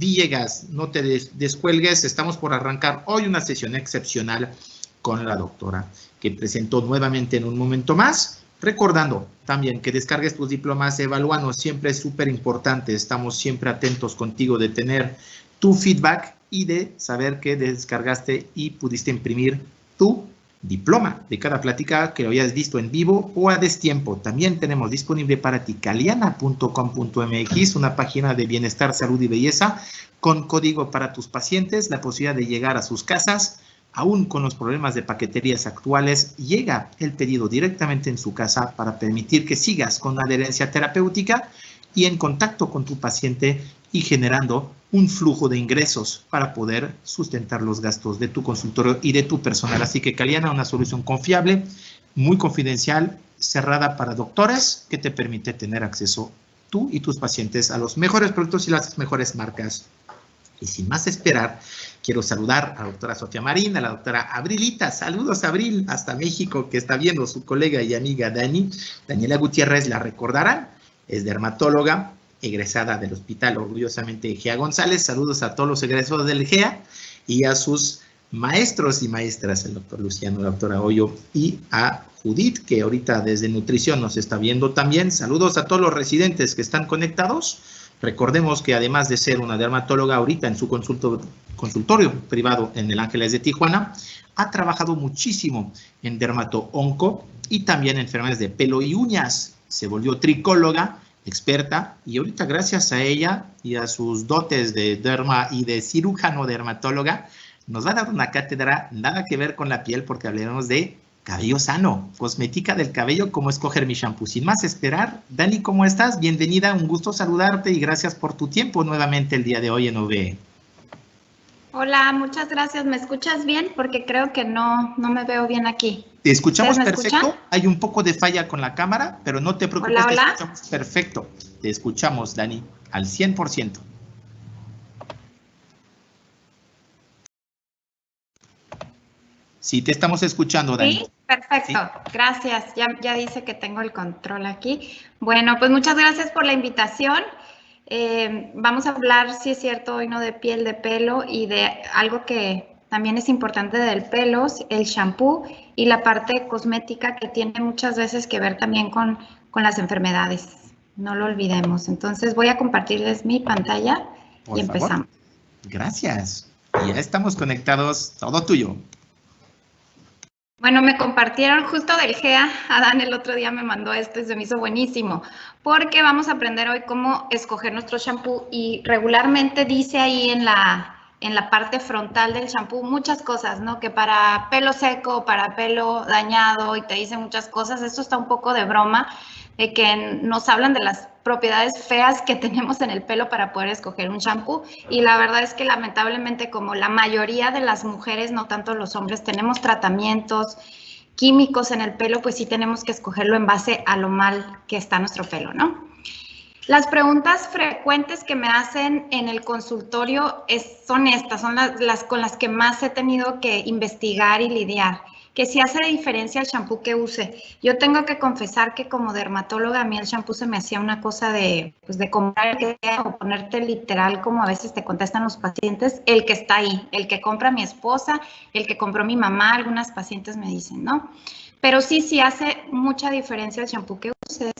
Villegas, no te descuelgues, estamos por arrancar hoy una sesión excepcional con la doctora, que presentó nuevamente en un momento más, recordando también que descargues tus diplomas, evalúanos, siempre es súper importante, estamos siempre atentos contigo de tener tu feedback y de saber que descargaste y pudiste imprimir tu diploma de cada plática que lo hayas visto en vivo o a destiempo. También tenemos disponible para ti caliana.com.mx, una página de bienestar, salud y belleza con código para tus pacientes, la posibilidad de llegar a sus casas. Aún con los problemas de paqueterías actuales, llega el pedido directamente en su casa para permitir que sigas con adherencia terapéutica y en contacto con tu paciente y generando un flujo de ingresos para poder sustentar los gastos de tu consultorio y de tu personal. Así que Caliana, una solución confiable, muy confidencial, cerrada para doctores, que te permite tener acceso tú y tus pacientes a los mejores productos y las mejores marcas. Y sin más esperar, quiero saludar a la doctora Sofía Marín, a la doctora Abrilita. Saludos, Abril, hasta México, que está viendo su colega y amiga Daniela Gutiérrez, la recordarán, es dermatóloga, egresada del hospital orgullosamente GEA González. Saludos a todos los egresados del GEA y a sus maestros y maestras, el doctor Luciano, la doctora Hoyo y a Judith, que ahorita desde nutrición nos está viendo también. Saludos a todos los residentes que están conectados. Recordemos que además de ser una dermatóloga ahorita en su consultorio privado en el Ángeles de Tijuana, ha trabajado muchísimo en dermato-onco y también en enfermedades de pelo y uñas. Se volvió tricóloga, experta, y ahorita gracias a ella y a sus dotes de derma y de cirujano dermatóloga, nos va a dar una cátedra nada que ver con la piel porque hablaremos de cabello sano, cosmética del cabello, cómo escoger mi shampoo. Sin más esperar, Dani, ¿cómo estás? Bienvenida, un gusto saludarte y gracias por tu tiempo nuevamente el día de hoy en OVE. Hola, muchas gracias. ¿Me escuchas bien? Porque creo que no me veo bien aquí. Te escuchamos perfecto. ¿Escuchan? Hay un poco de falla con la cámara, pero no te preocupes, hola, hola. Te escuchamos perfecto. Te escuchamos, Dani, al 100%. Sí, te estamos escuchando, Dani. Sí, perfecto. ¿Sí? Gracias. Ya dice que tengo el control aquí. Bueno, pues muchas gracias por la invitación. Vamos a hablar, si es cierto, hoy no de piel, de pelo y de algo que también es importante del pelo, el shampoo y la parte cosmética que tiene muchas veces que ver también con las enfermedades. No lo olvidemos. Entonces voy a compartirles mi pantalla y empezamos. Gracias. Ya estamos conectados. Todo tuyo. Bueno, me compartieron justo del GEA, Adán el otro día me mandó esto y se me hizo buenísimo, porque vamos a aprender hoy cómo escoger nuestro shampoo y regularmente dice ahí en la parte frontal del shampoo muchas cosas, ¿no? Que para pelo seco, para pelo dañado y te dice muchas cosas. Esto está un poco de broma, de que nos hablan de las propiedades feas que tenemos en el pelo para poder escoger un shampoo y la verdad es que lamentablemente como la mayoría de las mujeres, no tanto los hombres, tenemos tratamientos químicos en el pelo, pues sí tenemos que escogerlo en base a lo mal que está nuestro pelo, ¿no? Las preguntas frecuentes que me hacen en el consultorio son estas, son las con las que más he tenido que investigar y lidiar. Que si hace diferencia el shampoo que use. Yo tengo que confesar que como dermatóloga a mí el shampoo se me hacía una cosa de comprar el que sea o ponerte literal como a veces te contestan los pacientes, el que está ahí, el que compra mi esposa, el que compró mi mamá, algunas pacientes me dicen, ¿no? Pero sí hace mucha diferencia el shampoo que uses.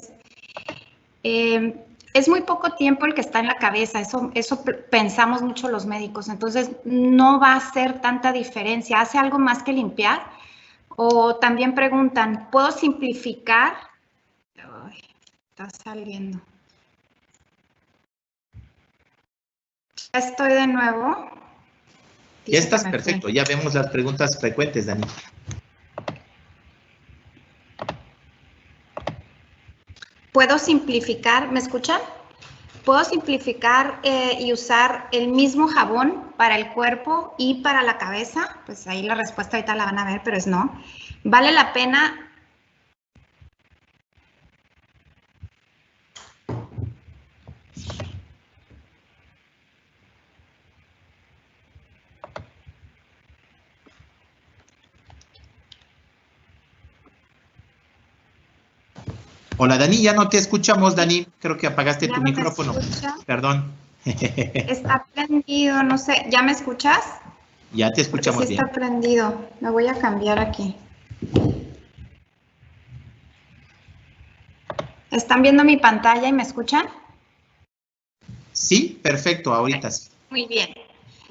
Es muy poco tiempo el que está en la cabeza, eso pensamos mucho los médicos, entonces no va a hacer tanta diferencia, hace algo más que limpiar. O también preguntan, ¿puedo simplificar? Ay, está saliendo. Ya estoy de nuevo. Ya estás perfecto, ya vemos las preguntas frecuentes, Dani. ¿Puedo simplificar? ¿Me escuchan? ¿Puedo simplificar y usar el mismo jabón para el cuerpo y para la cabeza? Pues ahí la respuesta ahorita la van a ver, pero es no. ¿Vale la pena? Hola, Dani, ya no te escuchamos, Dani. Creo que apagaste tu micrófono. Perdón. Está prendido, no sé. ¿Ya me escuchas? Ya te escuchamos sí bien. Está prendido. Me voy a cambiar aquí. ¿Están viendo mi pantalla y me escuchan? Sí, perfecto, ahorita sí. Muy bien.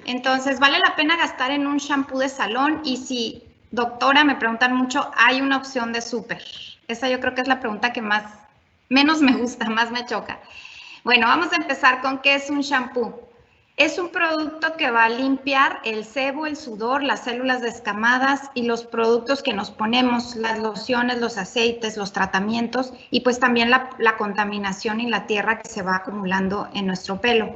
Entonces, ¿vale la pena gastar en un shampoo de salón? Y si, doctora, me preguntan mucho, ¿hay una opción de súper? Esa yo creo que es la pregunta que menos me gusta, más me choca. Bueno, vamos a empezar con qué es un shampoo. Es un producto que va a limpiar el sebo, el sudor, las células descamadas y los productos que nos ponemos, las lociones, los aceites, los tratamientos y pues también la contaminación y la tierra que se va acumulando en nuestro pelo.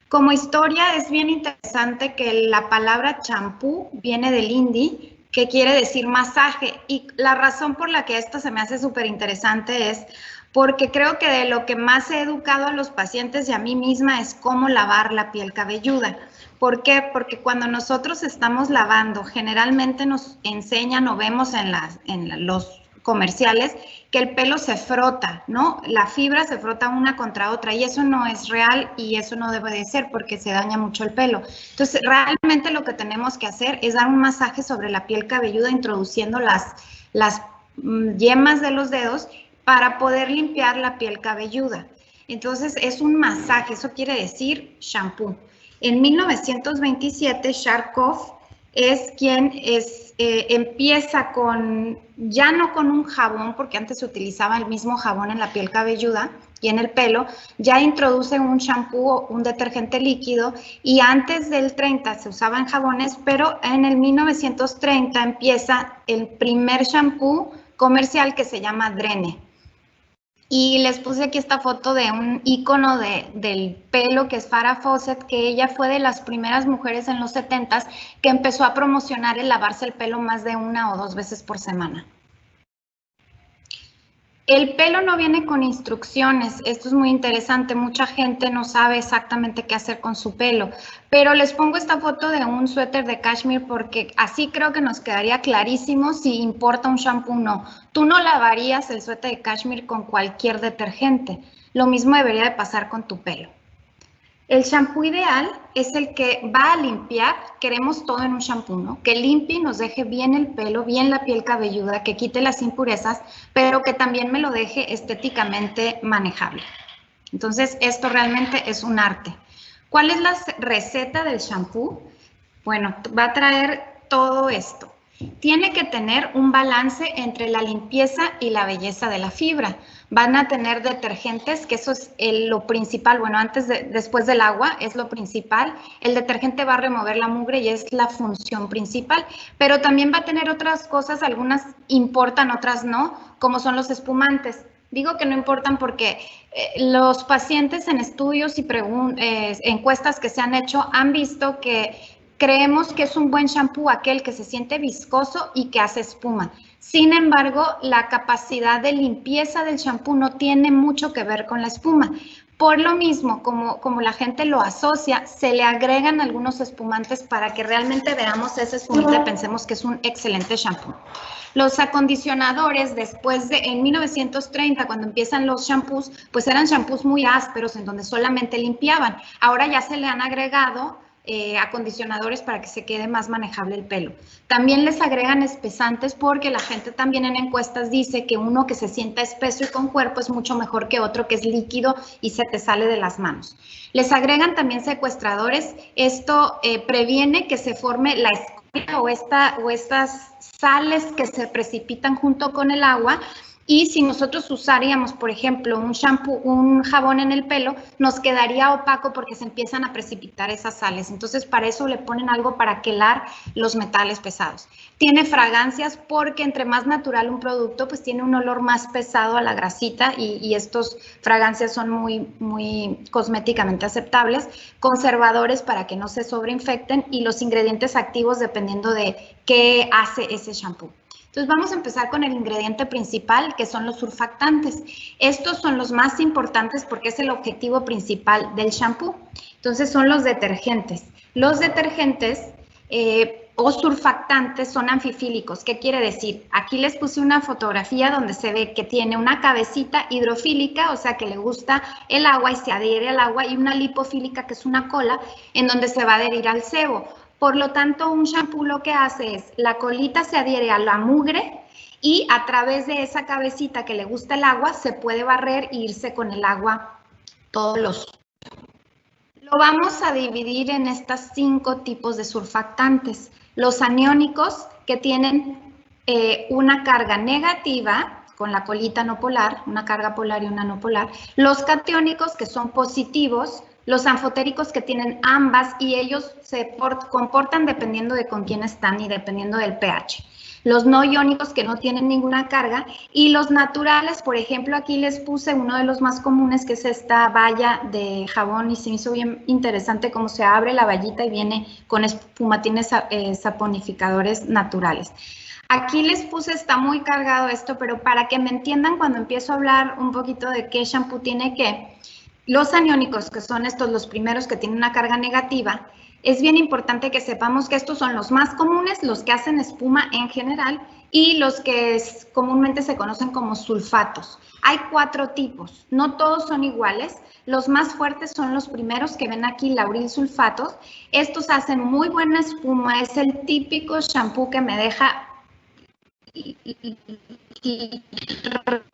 Como historia es bien interesante que la palabra champú viene del hindi, que quiere decir masaje, y la razón por la que esto se me hace súper interesante es porque creo que de lo que más he educado a los pacientes y a mí misma es cómo lavar la piel cabelluda. ¿Por qué? Porque cuando nosotros estamos lavando, generalmente nos enseñan o vemos en los comerciales que el pelo se frota, ¿no? La fibra se frota una contra otra y eso no es real y eso no debe de ser porque se daña mucho el pelo. Entonces, realmente lo que tenemos que hacer es dar un masaje sobre la piel cabelluda introduciendo las yemas de los dedos para poder limpiar la piel cabelluda. Entonces, es un masaje, eso quiere decir shampoo. En 1927, Sharkov es quien empieza ya no con un jabón, porque antes se utilizaba el mismo jabón en la piel cabelluda y en el pelo, ya introduce un shampoo, un detergente líquido, y antes del 30 se usaban jabones, pero en el 1930 empieza el primer shampoo comercial que se llama Drene. Y les puse aquí esta foto de un ícono del pelo que es Farrah Fawcett, que ella fue de las primeras mujeres en los 70s que empezó a promocionar el lavarse el pelo más de 1 o 2 veces por semana. El pelo no viene con instrucciones, esto es muy interesante, mucha gente no sabe exactamente qué hacer con su pelo, pero les pongo esta foto de un suéter de cashmere porque así creo que nos quedaría clarísimo si importa un shampoo o no. Tú no lavarías el suéter de cashmere con cualquier detergente, lo mismo debería de pasar con tu pelo. El shampoo ideal es el que va a limpiar, queremos todo en un shampoo, ¿no? Que limpie y nos deje bien el pelo, bien la piel cabelluda, que quite las impurezas, pero que también me lo deje estéticamente manejable. Entonces, esto realmente es un arte. ¿Cuál es la receta del shampoo? Bueno, va a traer todo esto. Tiene que tener un balance entre la limpieza y la belleza de la fibra. Van a tener detergentes, que eso es lo principal, bueno, después del agua es lo principal. El detergente va a remover la mugre y es la función principal, pero también va a tener otras cosas, algunas importan, otras no, como son los espumantes. Digo que no importan porque los pacientes en estudios y encuestas que se han hecho han visto que creemos que es un buen shampoo aquel que se siente viscoso y que hace espuma. Sin embargo, la capacidad de limpieza del shampoo no tiene mucho que ver con la espuma. Por lo mismo, como la gente lo asocia, se le agregan algunos espumantes para que realmente veamos ese espumante y pensemos que es un excelente shampoo. Los acondicionadores, en 1930, cuando empiezan los shampoos, pues eran shampoos muy ásperos en donde solamente limpiaban. Ahora ya se le han agregado acondicionadores para que se quede más manejable el pelo. También les agregan espesantes porque la gente también en encuestas dice que uno que se sienta espeso y con cuerpo es mucho mejor que otro que es líquido y se te sale de las manos. Les agregan también secuestradores. Esto previene que se forme la escoria o estas sales que se precipitan junto con el agua. Y si nosotros usaríamos, por ejemplo, un shampoo, un jabón en el pelo, nos quedaría opaco porque se empiezan a precipitar esas sales. Entonces, para eso le ponen algo para quelar los metales pesados. Tiene fragancias porque entre más natural un producto, pues tiene un olor más pesado a la grasita y estos fragancias son muy cosméticamente aceptables. Conservadores para que no se sobreinfecten y los ingredientes activos dependiendo de qué hace ese shampoo. Entonces vamos a empezar con el ingrediente principal, que son los surfactantes. Estos son los más importantes porque es el objetivo principal del shampoo. Entonces son los detergentes. Los detergentes o surfactantes son anfifílicos. ¿Qué quiere decir? Aquí les puse una fotografía donde se ve que tiene una cabecita hidrofílica, o sea que le gusta el agua y se adhiere al agua, y una lipofílica, que es una cola, en donde se va a adherir al sebo. Por lo tanto, un shampoo lo que hace es, la colita se adhiere a la mugre y a través de esa cabecita que le gusta el agua, se puede barrer e irse con el agua todos los... Lo vamos a dividir en estos 5 tipos de surfactantes. Los aniónicos, que tienen una carga negativa, con la colita no polar, una carga polar y una no polar. Los catiónicos, que son positivos. Los anfotéricos, que tienen ambas, y ellos se comportan dependiendo de con quién están y dependiendo del pH. Los no iónicos, que no tienen ninguna carga, y los naturales, por ejemplo, aquí les puse uno de los más comunes, que es esta valla de jabón, y se me hizo bien interesante cómo se abre la vallita y viene con espumatines saponificadores naturales. Aquí les puse, está muy cargado esto, pero para que me entiendan cuando empiezo a hablar un poquito de qué shampoo tiene qué, los aniónicos, que son estos los primeros que tienen una carga negativa, es bien importante que sepamos que estos son los más comunes, los que hacen espuma en general, y los que comúnmente se conocen como sulfatos. Hay 4 tipos, no todos son iguales. Los más fuertes son los primeros que ven aquí, lauril sulfatos. Estos hacen muy buena espuma, es el típico shampoo que me deja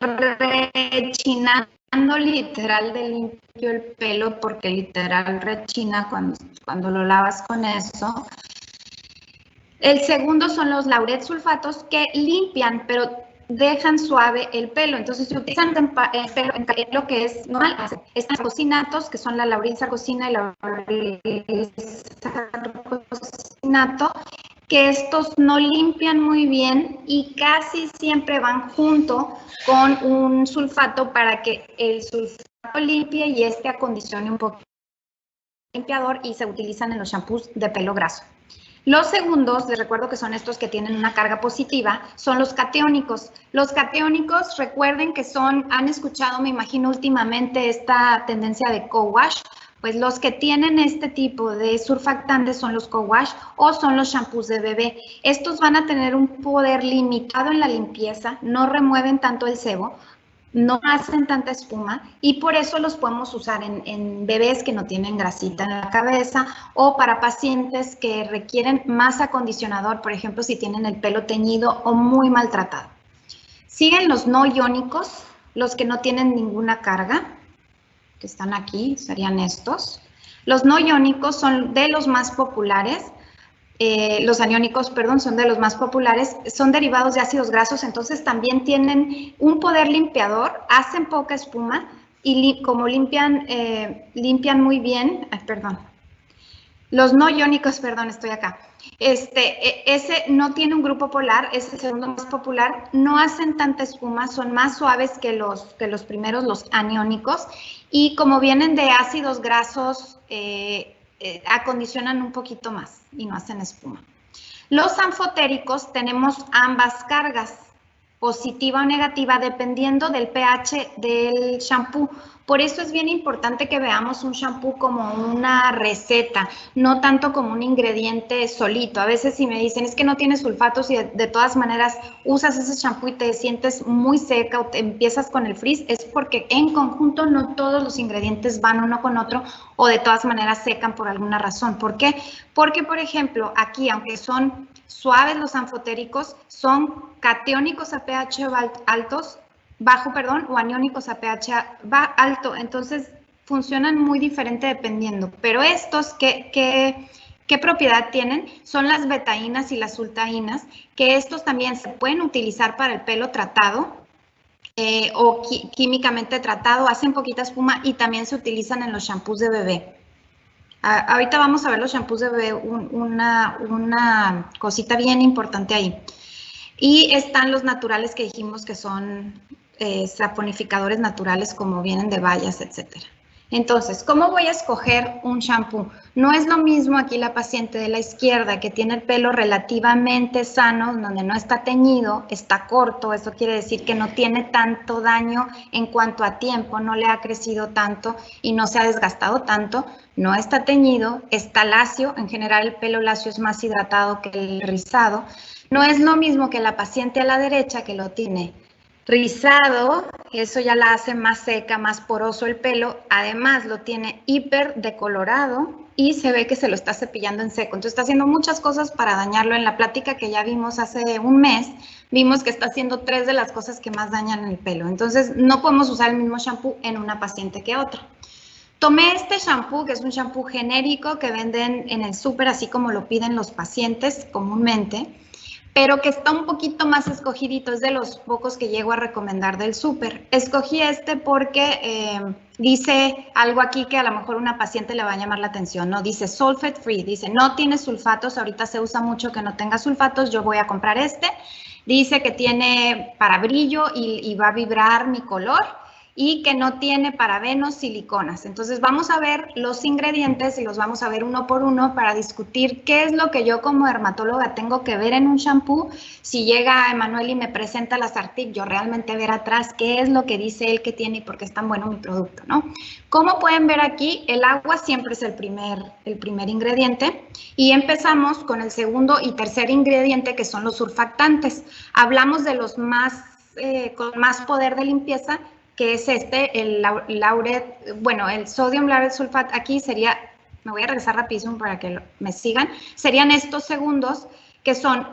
rechinando literal de limpio el pelo, porque literal rechina cuando lo lavas con eso. El segundo son los lauret sulfatos, que limpian, pero dejan suave el pelo. Entonces se utilizan en lo que es normal. Están sarcosinatos, que son la lauril sarcosina y la lauril sarcosinato, que estos no limpian muy bien y casi siempre van junto con un sulfato para que el sulfato limpie y acondicione un poco el limpiador, y se utilizan en los shampoos de pelo graso. Los segundos, les recuerdo que son estos que tienen una carga positiva, son los catiónicos. Los catiónicos, recuerden que han escuchado, me imagino, últimamente esta tendencia de co-wash. Pues los que tienen este tipo de surfactantes son los co-wash o son los shampoos de bebé. Estos van a tener un poder limitado en la limpieza, no remueven tanto el sebo, no hacen tanta espuma, y por eso los podemos usar en bebés que no tienen grasita en la cabeza, o para pacientes que requieren más acondicionador, por ejemplo, si tienen el pelo teñido o muy maltratado. Siguen los no iónicos, los que no tienen ninguna carga, que están aquí, serían estos. Los no iónicos son de los más populares. Los aniónicos, perdón, son de los más populares, son derivados de ácidos grasos, entonces también tienen un poder limpiador, hacen poca espuma y como limpian muy bien, perdón, los no iónicos, perdón, estoy acá, ese no tiene un grupo polar, es el segundo más popular, no hacen tanta espuma, son más suaves que los primeros, los aniónicos, y como vienen de ácidos grasos, acondicionan un poquito más y no hacen espuma. Los anfotéricos tenemos ambas cargas, positiva o negativa, dependiendo del pH del shampoo. Por eso es bien importante que veamos un shampoo como una receta, no tanto como un ingrediente solito. A veces si me dicen, es que no tiene sulfatos y de todas maneras usas ese shampoo y te sientes muy seca o te empiezas con el frizz, es porque en conjunto no todos los ingredientes van uno con otro o de todas maneras secan por alguna razón. ¿Por qué? Porque, por ejemplo, aquí, aunque son suaves los anfotéricos, son catiónicos a pH bajo, o aniónicos a pH alto, entonces funcionan muy diferente dependiendo. Pero estos, ¿qué propiedad tienen? Son las betaínas y las sultaínas, que estos también se pueden utilizar para el pelo tratado o químicamente tratado, hacen poquita espuma y también se utilizan en los shampoos de bebé. Ahorita vamos a ver los shampoos de bebé, una cosita bien importante ahí. Y están los naturales que dijimos que son saponificadores naturales, como vienen de bayas, etcétera. Entonces, ¿cómo voy a escoger un shampoo? No es lo mismo aquí la paciente de la izquierda que tiene el pelo relativamente sano, donde no está teñido, está corto, eso quiere decir que no tiene tanto daño en cuanto a tiempo, no le ha crecido tanto y no se ha desgastado tanto, no está teñido, está lacio, en general el pelo lacio es más hidratado que el rizado. No es lo mismo que la paciente a la derecha que lo tiene rizado, eso ya la hace más seca, más poroso el pelo, además lo tiene hiper decolorado y se ve que se lo está cepillando en seco. Entonces está haciendo muchas cosas para dañarlo. En la plática que ya vimos hace un mes, vimos que está haciendo 3 de las cosas que más dañan el pelo. Entonces no podemos usar el mismo shampoo en una paciente que otra. Tomé este shampoo, que es un shampoo genérico que venden en el súper, así como lo piden los pacientes comúnmente, pero que está un poquito más escogidito, es de los pocos que llego a recomendar del súper. Escogí este porque dice algo aquí que a lo mejor una paciente le va a llamar la atención, ¿no? Dice sulfate free, dice no tiene sulfatos, ahorita se usa mucho que no tenga sulfatos, yo voy a comprar este. Dice que tiene para brillo y va a vibrar mi color y que no tiene parabenos, siliconas. Entonces vamos a ver los ingredientes y los vamos a ver uno por uno para discutir qué es lo que yo como dermatóloga tengo que ver en un shampoo. Si llega Emanuel y me presenta la Sartic, yo realmente ver atrás qué es lo que dice él que tiene y por qué es tan bueno mi producto, ¿no? Como pueden ver aquí, el agua siempre es el primer ingrediente y empezamos con el segundo y tercer ingrediente que son los surfactantes. Hablamos de los más con más poder de limpieza, que es el sodium lauryl sulfate. Aquí sería, me voy a regresar rapidísimo para que me sigan, serían estos segundos que son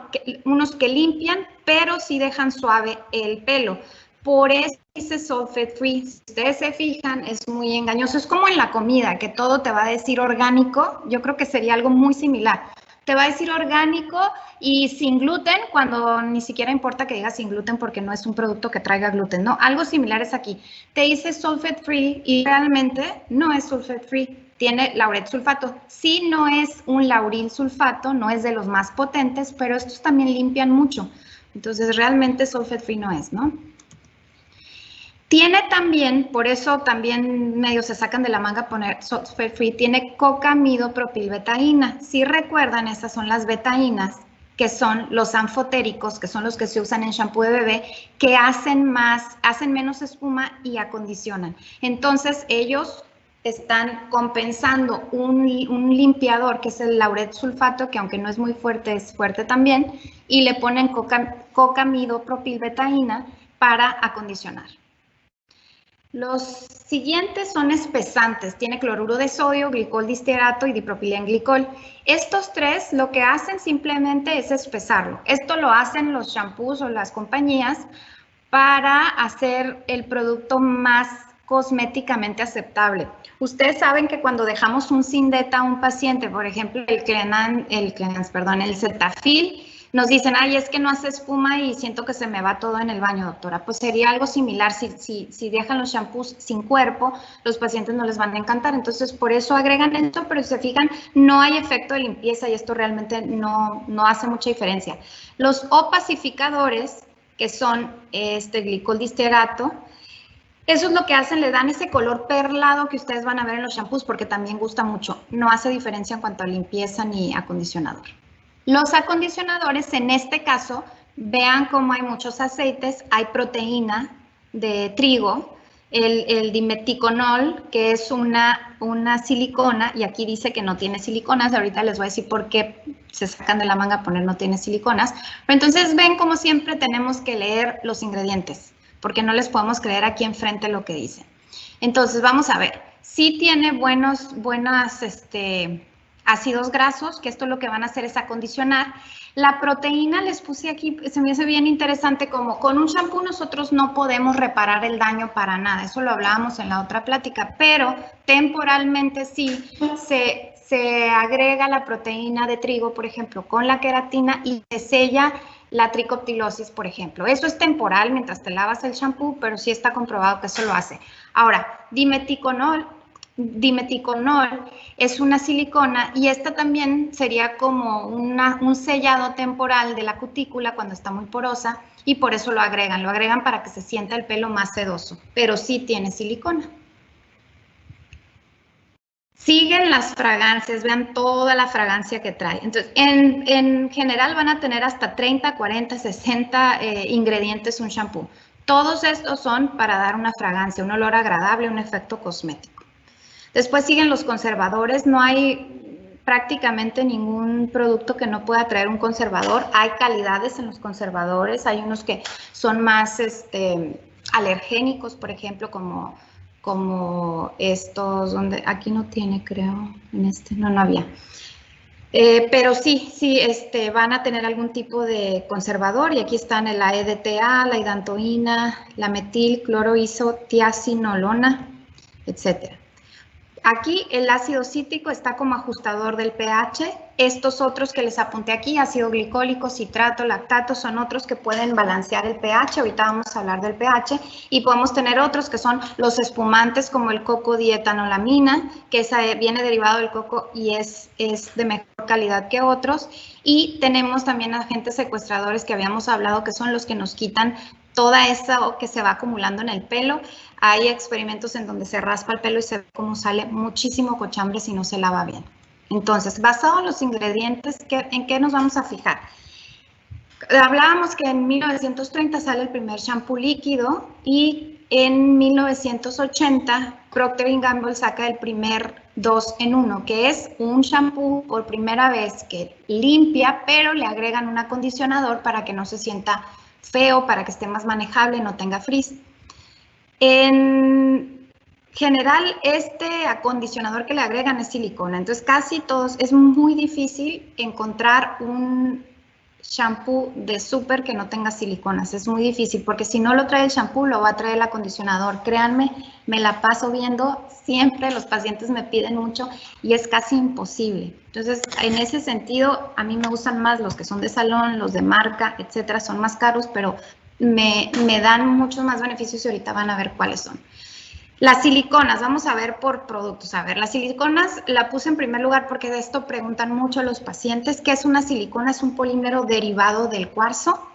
unos que limpian, pero sí dejan suave el pelo. Por eso dice sulfate free. Si ustedes se fijan, es muy engañoso. Es como en la comida, que todo te va a decir orgánico. Yo creo que sería algo muy similar. Te va a decir orgánico y sin gluten, cuando ni siquiera importa que diga sin gluten porque no es un producto que traiga gluten, ¿no? Algo similar es aquí. Te dice sulfate free y realmente no es sulfate free. Tiene laurel sulfato. Sí, no es un lauril sulfato, no es de los más potentes, pero estos también limpian mucho. Entonces, realmente sulfate free no es, ¿no? Tiene también, por eso también medio se sacan de la manga poner sulfate free, tiene cocamidopropilbetaína. Si recuerdan, esas son las betaínas, que son los anfotéricos, que son los que se usan en shampoo de bebé, que hacen menos espuma y acondicionan. Entonces, ellos están compensando un limpiador, que es el laurel sulfato, que aunque no es muy fuerte, es fuerte también, y le ponen cocamidopropilbetaína para acondicionar. Los siguientes son espesantes, tiene cloruro de sodio, glicol distierato y dipropilenglicol. Estos tres lo que hacen simplemente es espesarlo. Esto lo hacen los shampoos o las compañías para hacer el producto más cosméticamente aceptable. Ustedes saben que cuando dejamos un Sindeta a un paciente, por ejemplo, el Cetaphil, nos dicen, ay, es que no hace espuma y siento que se me va todo en el baño, doctora. Pues sería algo similar. Si dejan los shampoos sin cuerpo, los pacientes no les van a encantar. Entonces, por eso agregan esto, pero si se fijan, no hay efecto de limpieza y esto realmente no hace mucha diferencia. Los opacificadores, que son glicol distierato, eso es lo que hacen, le dan ese color perlado que ustedes van a ver en los shampoos porque también gusta mucho. No hace diferencia en cuanto a limpieza ni acondicionador. Los acondicionadores, en este caso, vean cómo hay muchos aceites, hay proteína de trigo, el dimeticonol, que es una silicona, y aquí dice que no tiene siliconas, ahorita les voy a decir por qué se sacan de la manga a poner no tiene siliconas, pero entonces ven como siempre tenemos que leer los ingredientes, porque no les podemos creer aquí enfrente lo que dicen. Entonces, vamos a ver, sí tiene buenas ácidos grasos, que esto lo que van a hacer es acondicionar. La proteína les puse aquí, se me hace bien interesante, como con un shampoo nosotros no podemos reparar el daño para nada, eso lo hablábamos en la otra plática, pero temporalmente sí se agrega la proteína de trigo, por ejemplo, con la queratina y se sella la tricoptilosis, por ejemplo. Eso es temporal mientras te lavas el shampoo, pero sí está comprobado que eso lo hace. Ahora, dimeticonol es una silicona y esta también sería como un sellado temporal de la cutícula cuando está muy porosa y por eso lo agregan para que se sienta el pelo más sedoso, pero sí tiene silicona. Siguen las fragancias, vean toda la fragancia que trae. Entonces, en general van a tener hasta 30, 40, 60 ingredientes un shampoo. Todos estos son para dar una fragancia, un olor agradable, un efecto cosmético. Después siguen los conservadores. No hay prácticamente ningún producto que no pueda traer un conservador. Hay calidades en los conservadores. Hay unos que son más alergénicos, por ejemplo, como estos, donde aquí no tiene, creo, en este, no había. Pero sí, van a tener algún tipo de conservador y aquí están la EDTA, la hidantoína, la metilcloroisotiazinolona, etcétera. Aquí el ácido cítrico está como ajustador del pH. Estos otros que les apunté aquí, ácido glicólico, citrato, lactato, son otros que pueden balancear el pH. Ahorita vamos a hablar del pH. Y podemos tener otros que son los espumantes como el coco dietanolamina, que viene derivado del coco y es de mejor calidad que otros. Y tenemos también agentes secuestradores que habíamos hablado, que son los que nos quitan toda esa que se va acumulando en el pelo. Hay experimentos en donde se raspa el pelo y se ve cómo sale muchísimo cochambre si no se lava bien. Entonces, basado en los ingredientes, ¿en qué nos vamos a fijar? Hablábamos que en 1930 sale el primer shampoo líquido y en 1980 Procter & Gamble saca el primer 2 en 1, que es un shampoo por primera vez que limpia, pero le agregan un acondicionador para que no se sienta feo, para que esté más manejable, no tenga frizz. En general, este acondicionador que le agregan es silicona, entonces casi todos, es muy difícil encontrar un shampoo de súper que no tenga siliconas, es muy difícil, porque si no lo trae el shampoo, lo va a traer el acondicionador. Créanme, me la paso viendo, siempre los pacientes me piden mucho y es casi imposible. Entonces, en ese sentido, a mí me gustan más los que son de salón, los de marca, etcétera, son más caros, pero me dan muchos más beneficios y ahorita van a ver cuáles son. Las siliconas, vamos a ver por productos. A ver, las siliconas la puse en primer lugar porque de esto preguntan mucho los pacientes. ¿Qué es una silicona? Es un polímero derivado del cuarzo.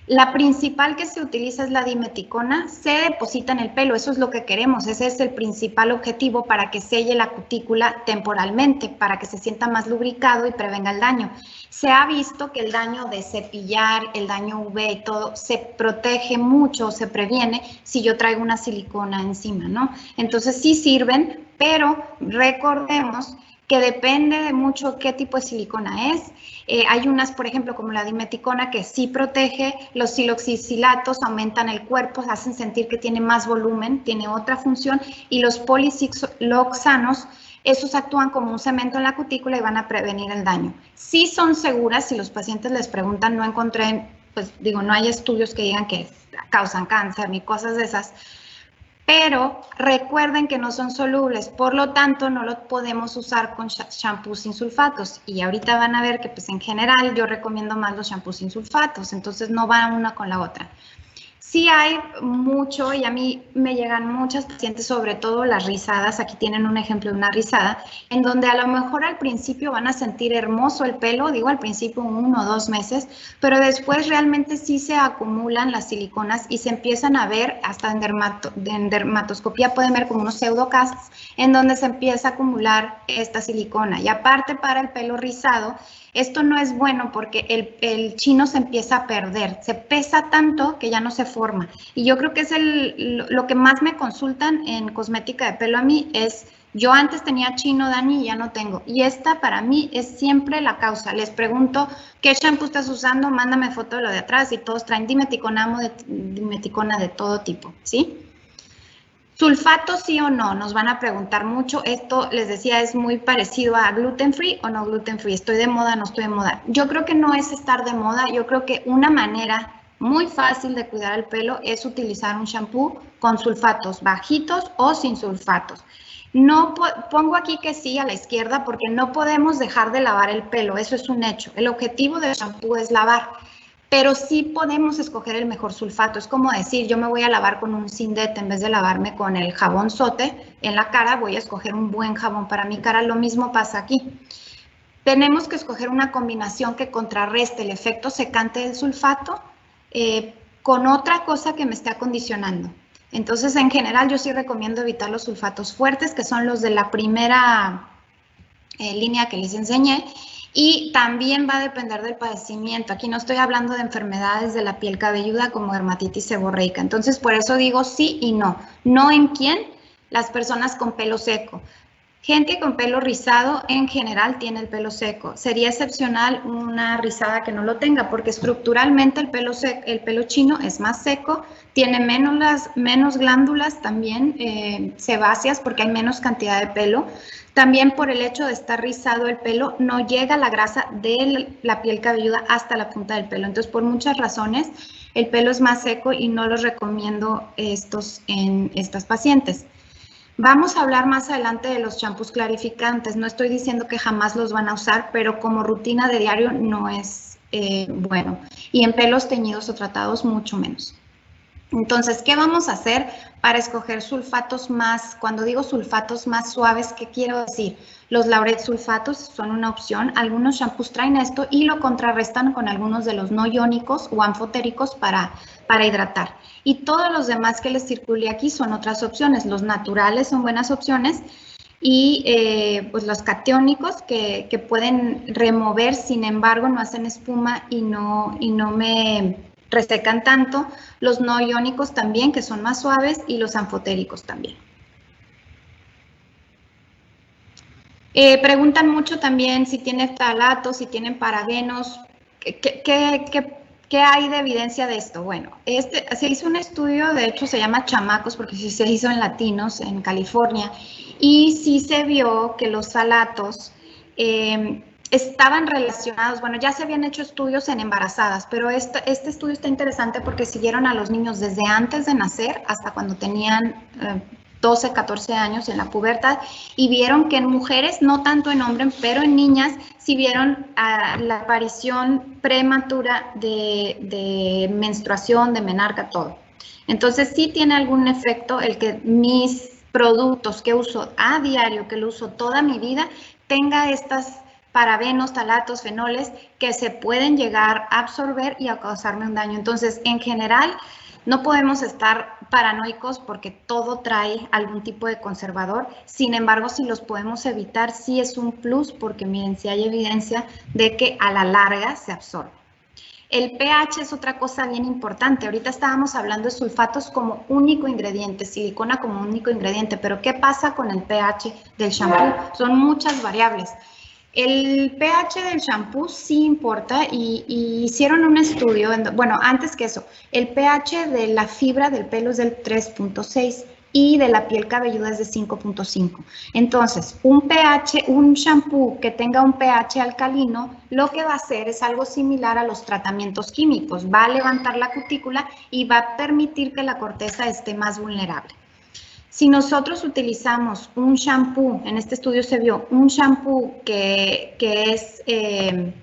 La principal que se utiliza es la dimeticona, se deposita en el pelo, eso es lo que queremos, ese es el principal objetivo para que selle la cutícula temporalmente, para que se sienta más lubricado y prevenga el daño. Se ha visto que el daño de cepillar, el daño UV y todo, se protege mucho, se previene si yo traigo una silicona encima, ¿no? Entonces sí sirven, pero recordemos que depende de mucho qué tipo de silicona es. Hay unas, por ejemplo, como la dimeticona, que sí protege, los siloxicilatos aumentan el cuerpo, hacen sentir que tiene más volumen, tiene otra función, y los policicloxanos, esos actúan como un cemento en la cutícula y van a prevenir el daño. Sí son seguras, si los pacientes les preguntan, no encontré, pues digo, no hay estudios que digan que causan cáncer ni cosas de esas, pero recuerden que no son solubles, por lo tanto no los podemos usar con shampoos sin sulfatos. Y ahorita van a ver que pues en general yo recomiendo más los shampoos sin sulfatos, entonces no van una con la otra. Sí hay mucho, y a mí me llegan muchas pacientes, sobre todo las rizadas, aquí tienen un ejemplo de una rizada, en donde a lo mejor al principio van a sentir hermoso el pelo, digo al principio 1 o 2 meses, pero después realmente sí se acumulan las siliconas y se empiezan a ver, hasta en dermatoscopía pueden ver como unos pseudocastos, en donde se empieza a acumular esta silicona. Y aparte para el pelo rizado, esto no es bueno porque el chino se empieza a perder, se pesa tanto que ya no se forma. Y yo creo que es lo que más me consultan en cosmética de pelo a mí es, yo antes tenía chino, Dani, y ya no tengo. Y esta para mí es siempre la causa. Les pregunto, ¿qué shampoo estás usando? Mándame foto de lo de atrás y todos traen dimeticona de todo tipo, ¿sí? ¿Sulfato sí o no? Nos van a preguntar mucho. Esto, les decía, es muy parecido a gluten free o no gluten free. ¿Estoy de moda o no estoy de moda? Yo creo que no es estar de moda. Yo creo que una manera muy fácil de cuidar el pelo es utilizar un shampoo con sulfatos bajitos o sin sulfatos. No pongo aquí que sí a la izquierda porque no podemos dejar de lavar el pelo. Eso es un hecho. El objetivo del shampoo es lavar. Pero sí podemos escoger el mejor sulfato. Es como decir, yo me voy a lavar con un Sindet en vez de lavarme con el jabón Sote en la cara, voy a escoger un buen jabón para mi cara. Lo mismo pasa aquí. Tenemos que escoger una combinación que contrarreste el efecto secante del sulfato con otra cosa que me esté acondicionando. Entonces, en general, yo sí recomiendo evitar los sulfatos fuertes, que son los de la primera línea que les enseñé. Y también va a depender del padecimiento. Aquí no estoy hablando de enfermedades de la piel cabelluda como dermatitis seborreica. Entonces, por eso digo sí y no. No en quién, las personas con pelo seco. Gente con pelo rizado en general tiene el pelo seco. Sería excepcional una rizada que no lo tenga, porque estructuralmente el pelo chino es más seco, tiene menos glándulas también sebáceas porque hay menos cantidad de pelo. También por el hecho de estar rizado el pelo, no llega la grasa de la piel cabelluda hasta la punta del pelo. Entonces, por muchas razones, el pelo es más seco y no los recomiendo en estas pacientes. Vamos a hablar más adelante de los champús clarificantes. No estoy diciendo que jamás los van a usar, pero como rutina de diario no es bueno. Y en pelos teñidos o tratados mucho menos. Entonces, ¿qué vamos a hacer para escoger sulfatos más? Cuando digo sulfatos más suaves, ¿qué quiero decir? Los lauret sulfatos son una opción. Algunos champús traen esto y lo contrarrestan con algunos de los no iónicos o anfotéricos para hidratar. Y todos los demás que les circulé aquí son otras opciones. Los naturales son buenas opciones y pues los catiónicos que pueden remover, sin embargo, no hacen espuma y no me resecan tanto. Los no iónicos también, que son más suaves, y los anfotéricos también. Preguntan mucho también si tiene ftalatos, si tienen parabenos. ¿Qué hay de evidencia de esto? Bueno, se hizo un estudio, de hecho se llama Chamacos, porque sí se hizo en latinos, en California, y sí se vio que los ftalatos estaban relacionados. Bueno, ya se habían hecho estudios en embarazadas, pero este estudio está interesante porque siguieron a los niños desde antes de nacer hasta cuando tenían 12, 14 años en la pubertad, y vieron que en mujeres, no tanto en hombres, pero en niñas, sí vieron la aparición prematura de menstruación, de menarca, todo. Entonces sí tiene algún efecto el que mis productos que uso a diario, que lo uso toda mi vida, tenga estas parabenos, ftalatos, fenoles que se pueden llegar a absorber y a causarme un daño. Entonces, en general, no podemos estar paranoicos porque todo trae algún tipo de conservador. Sin embargo, si los podemos evitar, sí es un plus porque miren, sí hay evidencia de que a la larga se absorbe. El pH es otra cosa bien importante. Ahorita estábamos hablando de sulfatos como único ingrediente, silicona como único ingrediente, pero ¿qué pasa con el pH del shampoo? Son muchas variables. El pH del shampoo sí importa y hicieron un estudio, bueno, antes que eso, el pH de la fibra del pelo es del 3.6 y de la piel cabelluda es de 5.5. Entonces, un shampoo que tenga un pH alcalino, lo que va a hacer es algo similar a los tratamientos químicos. Va a levantar la cutícula y va a permitir que la corteza esté más vulnerable. Si nosotros utilizamos un shampoo, en este estudio se vio un shampoo que es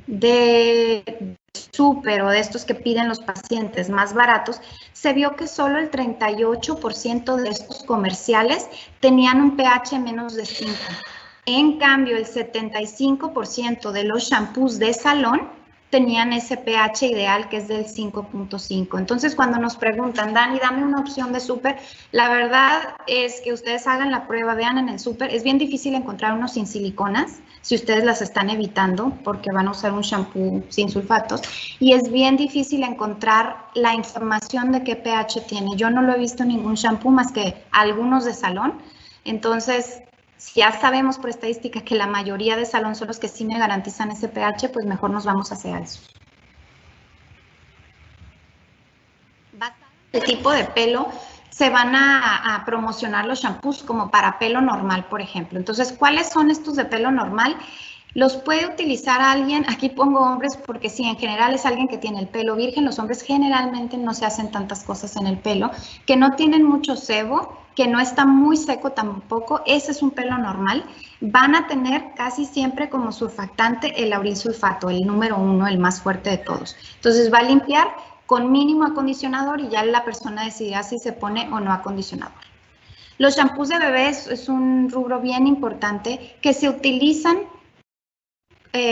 de súper o de estos que piden los pacientes más baratos, se vio que solo el 38% de estos comerciales tenían un pH menos de 5. En cambio, el 75% de los shampoos de salón tenían ese pH ideal que es del 5.5. Entonces, cuando nos preguntan, Dani, dame una opción de súper, la verdad es que ustedes hagan la prueba, vean en el súper, es bien difícil encontrar unos sin siliconas, si ustedes las están evitando, porque van a usar un shampoo sin sulfatos, y es bien difícil encontrar la información de qué pH tiene. Yo no lo he visto en ningún shampoo más que algunos de salón. Entonces, ya sabemos por estadística que la mayoría de salón son los que sí me garantizan ese pH, pues mejor nos vamos hacia eso. Basado en el tipo de pelo, se van a promocionar los shampoos como para pelo normal, por ejemplo. Entonces, ¿cuáles son estos de pelo normal? Los puede utilizar alguien, aquí pongo hombres porque sí, en general es alguien que tiene el pelo virgen. Los hombres generalmente no se hacen tantas cosas en el pelo, que no tienen mucho sebo, que no está muy seco tampoco. Ese es un pelo normal. Van a tener casi siempre como surfactante el lauril sulfato, el número 1, el más fuerte de todos. Entonces va a limpiar con mínimo acondicionador y ya la persona decidirá si se pone o no acondicionador. Los shampoos de bebés es un rubro bien importante que se utilizan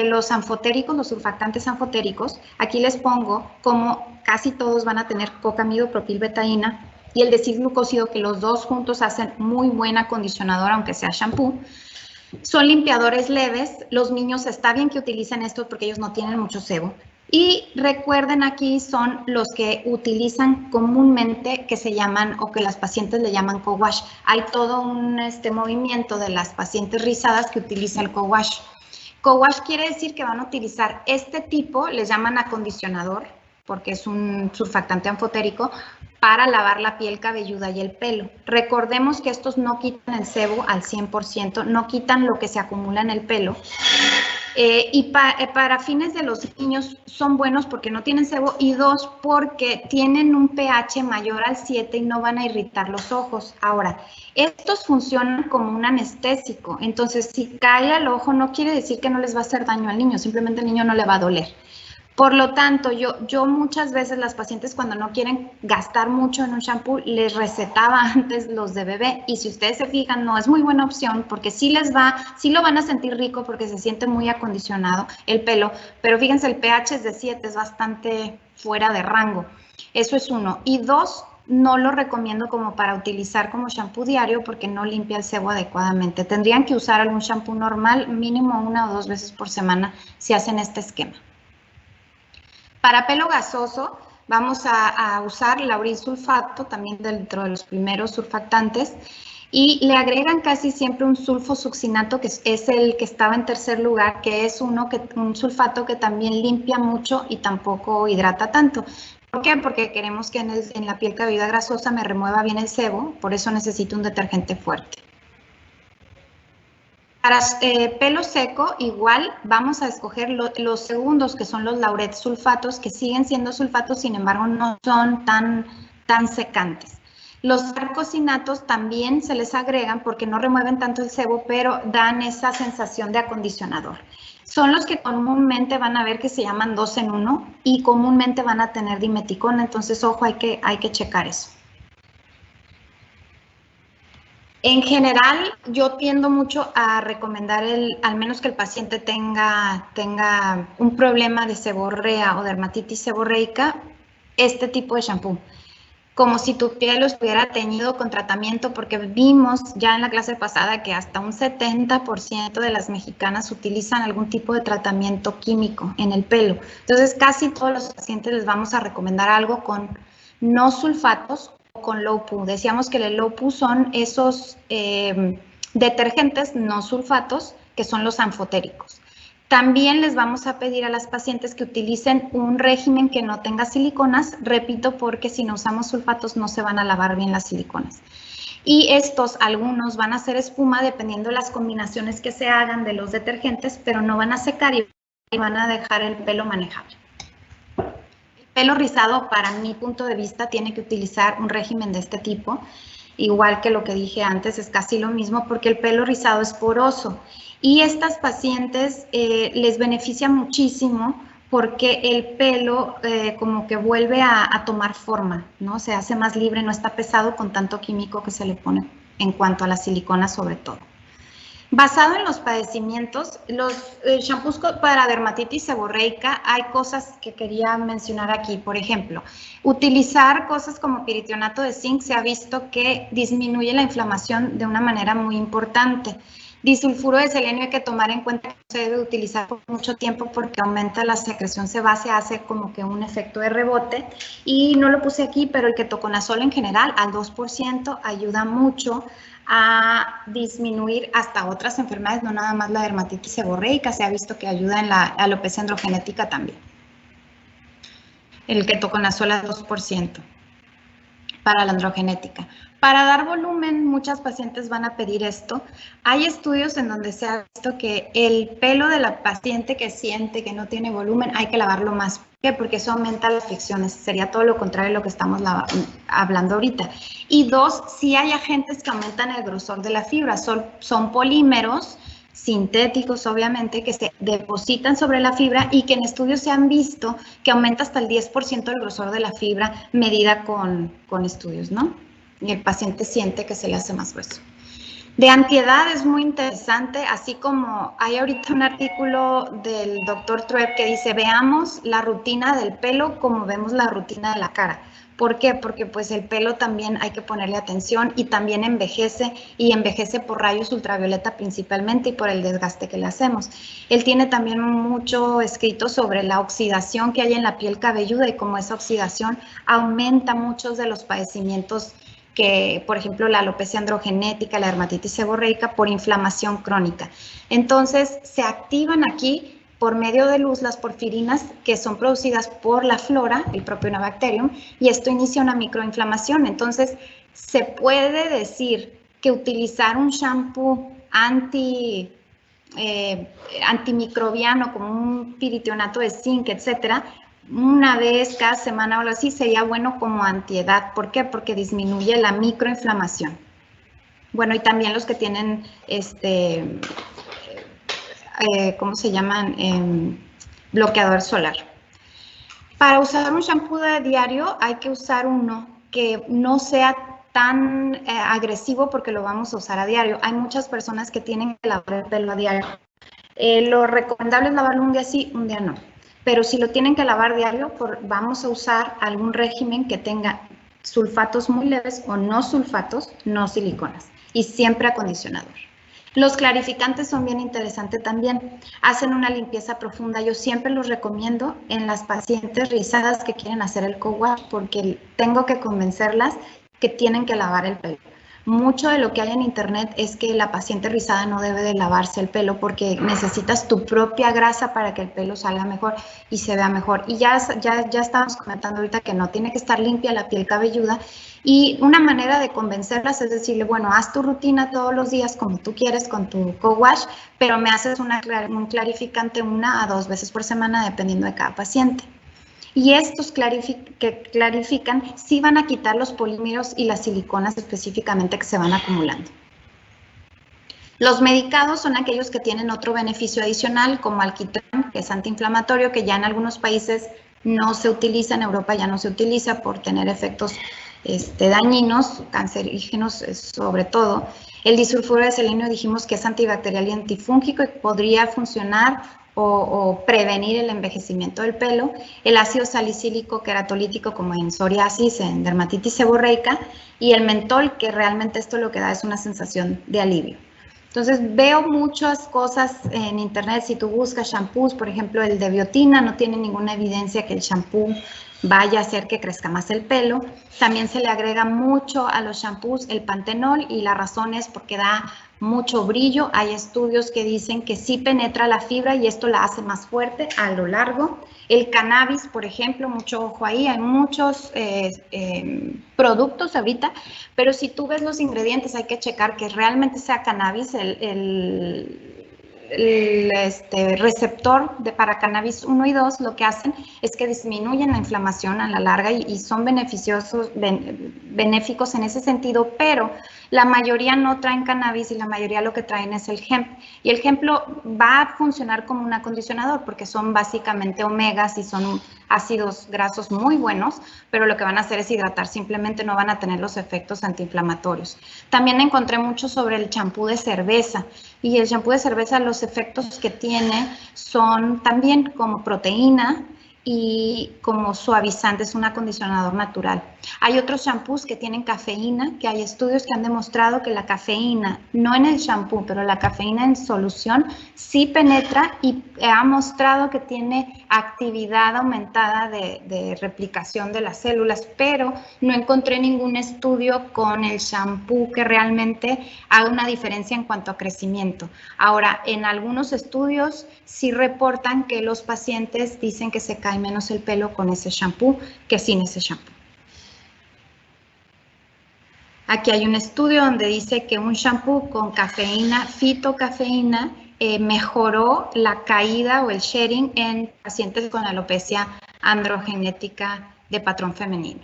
los anfotéricos, los surfactantes anfotéricos. Aquí les pongo como casi todos van a tener cocamido, propilbetaína, y el desiglucósido, que los dos juntos hacen muy buen acondicionador, aunque sea shampoo. Son limpiadores leves. Los niños está bien que utilicen estos porque ellos no tienen mucho sebo. Y recuerden, aquí son los que utilizan comúnmente, que se llaman, o que las pacientes le llaman co-wash. Hay todo un movimiento de las pacientes rizadas que utilizan el co-wash. Co-wash quiere decir que van a utilizar este tipo, les llaman acondicionador, porque es un surfactante anfotérico, para lavar la piel cabelluda y el pelo. Recordemos que estos no quitan el sebo al 100%, no quitan lo que se acumula en el pelo. Y para fines de los niños son buenos porque no tienen sebo, y dos, porque tienen un pH mayor al 7 y no van a irritar los ojos. Ahora, estos funcionan como un anestésico, entonces si cae al ojo no quiere decir que no les va a hacer daño al niño, simplemente al niño no le va a doler. Por lo tanto, yo muchas veces las pacientes, cuando no quieren gastar mucho en un shampoo, les recetaba antes los de bebé, y si ustedes se fijan, no es muy buena opción porque sí lo van a sentir rico porque se siente muy acondicionado el pelo, pero fíjense, el pH es de 7, es bastante fuera de rango. Eso es uno. Y dos, no lo recomiendo como para utilizar como shampoo diario porque no limpia el sebo adecuadamente. Tendrían que usar algún shampoo normal, mínimo 1 o 2 veces por semana si hacen este esquema. Para pelo gasoso vamos a usar lauril sulfato, también dentro de los primeros surfactantes, y le agregan casi siempre un sulfosuccinato, que es el que estaba en tercer lugar, que es un sulfato que también limpia mucho y tampoco hidrata tanto. ¿Por qué? Porque queremos que en la piel cabelluda grasosa me remueva bien el sebo, por eso necesito un detergente fuerte. Para pelo seco, igual vamos a escoger los segundos, que son los lauret sulfatos, que siguen siendo sulfatos, sin embargo no son tan secantes. Los arcosinatos también se les agregan porque no remueven tanto el sebo, pero dan esa sensación de acondicionador. Son los que comúnmente van a ver que se llaman 2 en 1 y comúnmente van a tener dimeticona, entonces ojo, hay que checar eso. En general, yo tiendo mucho a recomendar al menos que el paciente tenga un problema de seborrea o dermatitis seborreica, este tipo de shampoo. Como si tu piel lo estuviera teñido con tratamiento, porque vimos ya en la clase pasada que hasta un 70% de las mexicanas utilizan algún tipo de tratamiento químico en el pelo. Entonces, casi todos los pacientes les vamos a recomendar algo con no sulfatos, con low poo. Decíamos que el low poo son esos detergentes no sulfatos, que son los anfotéricos. También les vamos a pedir a las pacientes que utilicen un régimen que no tenga siliconas, repito, porque si no usamos sulfatos no se van a lavar bien las siliconas. Y algunos van a hacer espuma dependiendo de las combinaciones que se hagan de los detergentes, pero no van a secar y van a dejar el pelo manejable. Pelo rizado, para mi punto de vista, tiene que utilizar un régimen de este tipo, igual que lo que dije antes, es casi lo mismo porque el pelo rizado es poroso y estas pacientes les beneficia muchísimo porque el pelo como que vuelve a tomar forma, ¿no? Se hace más libre, no está pesado con tanto químico que se le pone en cuanto a la silicona sobre todo. Basado en los padecimientos, los shampoos para dermatitis seborreica, hay cosas que quería mencionar aquí. Por ejemplo, utilizar cosas como piritionato de zinc se ha visto que disminuye la inflamación de una manera muy importante. Disulfuro de selenio hay que tomar en cuenta que no se debe utilizar por mucho tiempo porque aumenta la secreción sebácea, hace como que un efecto de rebote. Y no lo puse aquí, pero el ketoconazol en general al 2% ayuda mucho a disminuir hasta otras enfermedades, no nada más la dermatitis seborreica, se ha visto que ayuda en la alopecia androgenética también. El ketoconazol al 2% para la androgenética. Para dar volumen, muchas pacientes van a pedir esto. Hay estudios en donde se ha visto que el pelo de la paciente que siente que no tiene volumen hay que lavarlo más. ¿Por qué? Porque eso aumenta las fricciones. Sería todo lo contrario de lo que estamos hablando ahorita. Y dos, sí hay agentes que aumentan el grosor de la fibra. Son polímeros sintéticos, obviamente, que se depositan sobre la fibra y que en estudios se han visto que aumenta hasta el 10% del grosor de la fibra medida con estudios, ¿no? Y el paciente siente que se le hace más grueso. De antiedad es muy interesante, así como hay ahorita un artículo del doctor Trueb que dice, veamos la rutina del pelo como vemos la rutina de la cara. ¿Por qué? Porque pues el pelo también hay que ponerle atención y también envejece, y envejece por rayos ultravioleta principalmente y por el desgaste que le hacemos. Él tiene también mucho escrito sobre la oxidación que hay en la piel cabelluda y cómo esa oxidación aumenta muchos de los padecimientos que, por ejemplo, la alopecia androgenética, la dermatitis seborreica, por inflamación crónica. Entonces, se activan aquí por medio de luz las porfirinas que son producidas por la flora, el Propionobacterium, y esto inicia una microinflamación. Entonces, se puede decir que utilizar un shampoo antimicrobiano como un piritionato de zinc, etcétera, una vez cada semana o algo así sería bueno como antiedad. ¿Por qué? Porque disminuye la microinflamación. Bueno, y también los que tienen ¿cómo se llaman? Bloqueador solar. Para usar un shampoo de diario hay que usar uno que no sea tan agresivo porque lo vamos a usar a diario. Hay muchas personas que tienen que lavar el pelo a diario. Lo recomendable es lavarlo un día sí, un día no. Pero si lo tienen que lavar diario, vamos a usar algún régimen que tenga sulfatos muy leves o no sulfatos, no siliconas. Y siempre acondicionador. Los clarificantes son bien interesantes también. Hacen una limpieza profunda. Yo siempre los recomiendo en las pacientes rizadas que quieren hacer el co-wash porque tengo que convencerlas que tienen que lavar el pelo. Mucho de lo que hay en internet es que la paciente rizada no debe de lavarse el pelo porque necesitas tu propia grasa para que el pelo salga mejor y se vea mejor. Y ya estábamos comentando ahorita que no, tiene que estar limpia la piel cabelluda, y una manera de convencerlas es decirle, bueno, haz tu rutina todos los días como tú quieres con tu co-wash, pero me haces un clarificante 1 a 2 veces por semana dependiendo de cada paciente. Y estos que clarifican sí van a quitar los polímeros y las siliconas específicamente que se van acumulando. Los medicados son aquellos que tienen otro beneficio adicional, como alquitrán, que es antiinflamatorio, que ya en algunos países no se utiliza, en Europa ya no se utiliza por tener efectos dañinos, cancerígenos sobre todo. El disulfuro de selenio dijimos que es antibacterial y antifúngico y podría funcionar o prevenir el envejecimiento del pelo. El ácido salicílico queratolítico como en psoriasis, en dermatitis seborreica, y el mentol, que realmente esto lo que da es una sensación de alivio. Entonces veo muchas cosas en internet. Si tú buscas shampoos, por ejemplo el de biotina, no tiene ninguna evidencia que el shampoo vaya a hacer que crezca más el pelo. También se le agrega mucho a los shampoos el pantenol, y la razón es porque da mucho brillo. Hay estudios que dicen que sí penetra la fibra y esto la hace más fuerte a lo largo. El cannabis, por ejemplo, mucho ojo ahí, hay muchos productos ahorita, pero si tú ves los ingredientes hay que checar que realmente sea cannabis. El receptor para cannabis 1 y 2 lo que hacen es que disminuyen la inflamación a la larga y son beneficiosos, benéficos en ese sentido, pero la mayoría no traen cannabis y la mayoría lo que traen es el hemp. Y el hemp va a funcionar como un acondicionador porque son básicamente omegas y son ácidos grasos muy buenos, pero lo que van a hacer es hidratar, simplemente no van a tener los efectos antiinflamatorios. También encontré mucho sobre el champú de cerveza, y el champú de cerveza, los efectos que tiene son también como proteína y como suavizante, es un acondicionador natural. Hay otros shampoos que tienen cafeína, que hay estudios que han demostrado que la cafeína, no en el shampoo, pero la cafeína en solución sí penetra y ha mostrado que tiene actividad aumentada de replicación de las células, pero no encontré ningún estudio con el shampoo que realmente haga una diferencia en cuanto a crecimiento. Ahora, en algunos estudios sí reportan que los pacientes dicen que se cae menos el pelo con ese shampoo que sin ese shampoo. Aquí hay un estudio donde dice que un shampoo con cafeína, fitocafeína, mejoró la caída o el shedding en pacientes con alopecia androgenética de patrón femenino.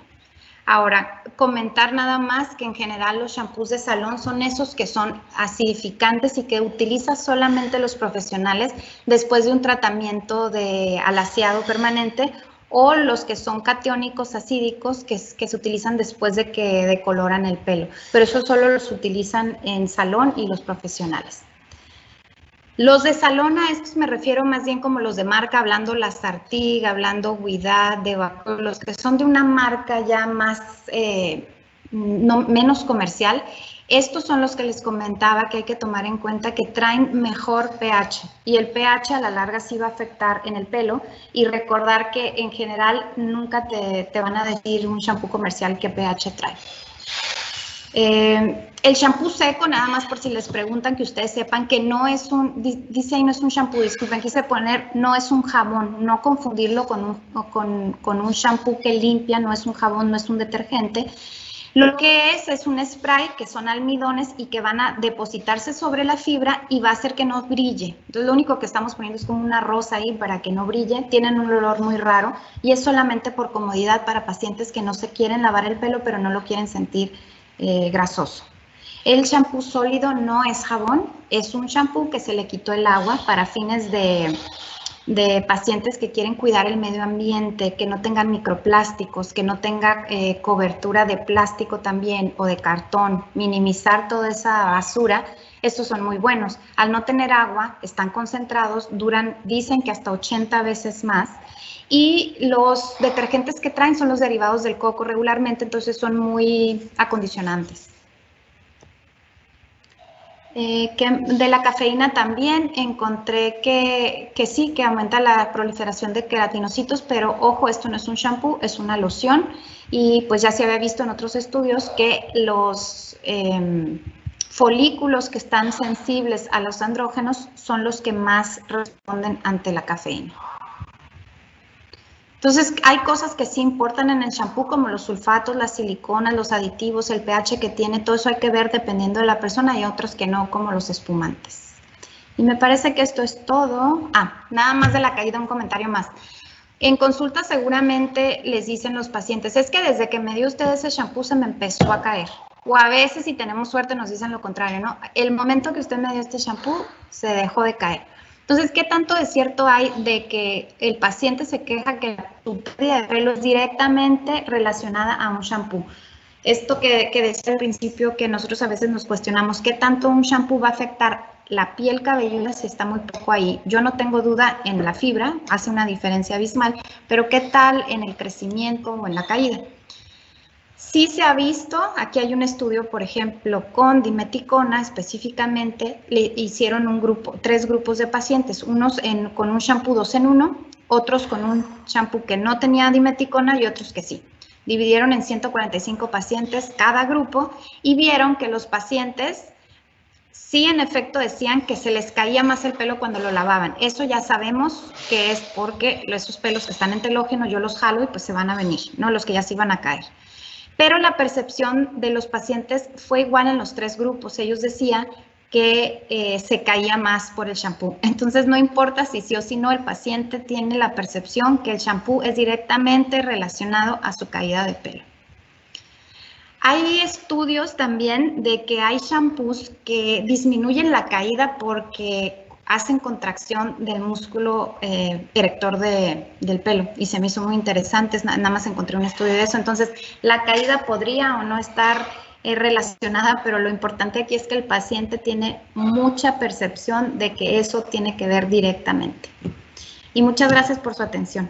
Ahora, comentar nada más que en general los shampoos de salón son esos que son acidificantes y que utilizan solamente los profesionales después de un tratamiento de alaciado permanente o los que son catiónicos acídicos que se utilizan después de que decoloran el pelo, pero eso solo los utilizan en salón y los profesionales. Los de salón, a estos me refiero más bien como los de marca, hablando La Sartig, hablando Ouidad, de Vapor, los que son de una marca ya más, menos comercial. Estos son los que les comentaba que hay que tomar en cuenta que traen mejor pH y el pH a la larga sí va a afectar en el pelo y recordar que en general nunca te van a decir un shampoo comercial qué pH trae. El shampoo seco, nada más por si les preguntan, que ustedes sepan que no es dice ahí no es un shampoo, disculpen, quise poner, no es un jabón, no confundirlo con un shampoo que limpia, no es un jabón, no es un detergente. Lo que es un spray que son almidones y que van a depositarse sobre la fibra y va a hacer que no brille. Entonces lo único que estamos poniendo es como una rosa ahí para que no brille, tienen un olor muy raro y es solamente por comodidad para pacientes que no se quieren lavar el pelo pero no lo quieren sentir grasoso. El shampoo sólido no es jabón, es un shampoo que se le quitó el agua para fines de pacientes que quieren cuidar el medio ambiente, que no tengan microplásticos, que no tenga cobertura de plástico también o de cartón, minimizar toda esa basura. Estos son muy buenos. Al no tener agua, están concentrados, dicen que hasta 80 veces más. Y los detergentes que traen son los derivados del coco regularmente, entonces son muy acondicionantes. De la cafeína también encontré que sí, que aumenta la proliferación de queratinocitos, pero ojo, esto no es un shampoo, es una loción. Y pues ya se había visto en otros estudios que los folículos que están sensibles a los andrógenos son los que más responden ante la cafeína. Entonces, hay cosas que sí importan en el shampoo, como los sulfatos, las siliconas, los aditivos, el pH que tiene, todo eso hay que ver dependiendo de la persona y otros que no, como los espumantes. Y me parece que esto es todo. Nada más de la caída, un comentario más. En consulta seguramente les dicen los pacientes, es que desde que me dio usted ese shampoo se me empezó a caer. O a veces, si tenemos suerte, nos dicen lo contrario, ¿no? El momento que usted me dio este shampoo, se dejó de caer. Entonces, ¿qué tanto de cierto hay de que el paciente se queja que su pérdida de pelo es directamente relacionada a un shampoo? Esto que decía al principio, que nosotros a veces nos cuestionamos, ¿qué tanto un shampoo va a afectar la piel cabelluda si está muy poco ahí? Yo no tengo duda en la fibra, hace una diferencia abismal, pero ¿qué tal en el crecimiento o en la caída? Sí se ha visto, aquí hay un estudio, por ejemplo, con dimeticona específicamente, le hicieron 3 grupos de pacientes, unos con un shampoo 2 en 1, otros con un shampoo que no tenía dimeticona y otros que sí. Dividieron en 145 pacientes cada grupo y vieron que los pacientes sí, en efecto, decían que se les caía más el pelo cuando lo lavaban. Eso ya sabemos que es porque esos pelos que están en telógeno yo los jalo y pues se van a venir, ¿no? Los que ya se iban a caer. Pero la percepción de los pacientes fue igual en los 3 grupos. Ellos decían que se caía más por el shampoo. Entonces, no importa si sí o si no, el paciente tiene la percepción que el shampoo es directamente relacionado a su caída de pelo. Hay estudios también de que hay shampoos que disminuyen la caída porque hacen contracción del músculo erector del pelo y se me hizo muy interesante, nada más encontré un estudio de eso. Entonces, la caída podría o no estar relacionada, pero lo importante aquí es que el paciente tiene mucha percepción de que eso tiene que ver directamente. Y muchas gracias por su atención.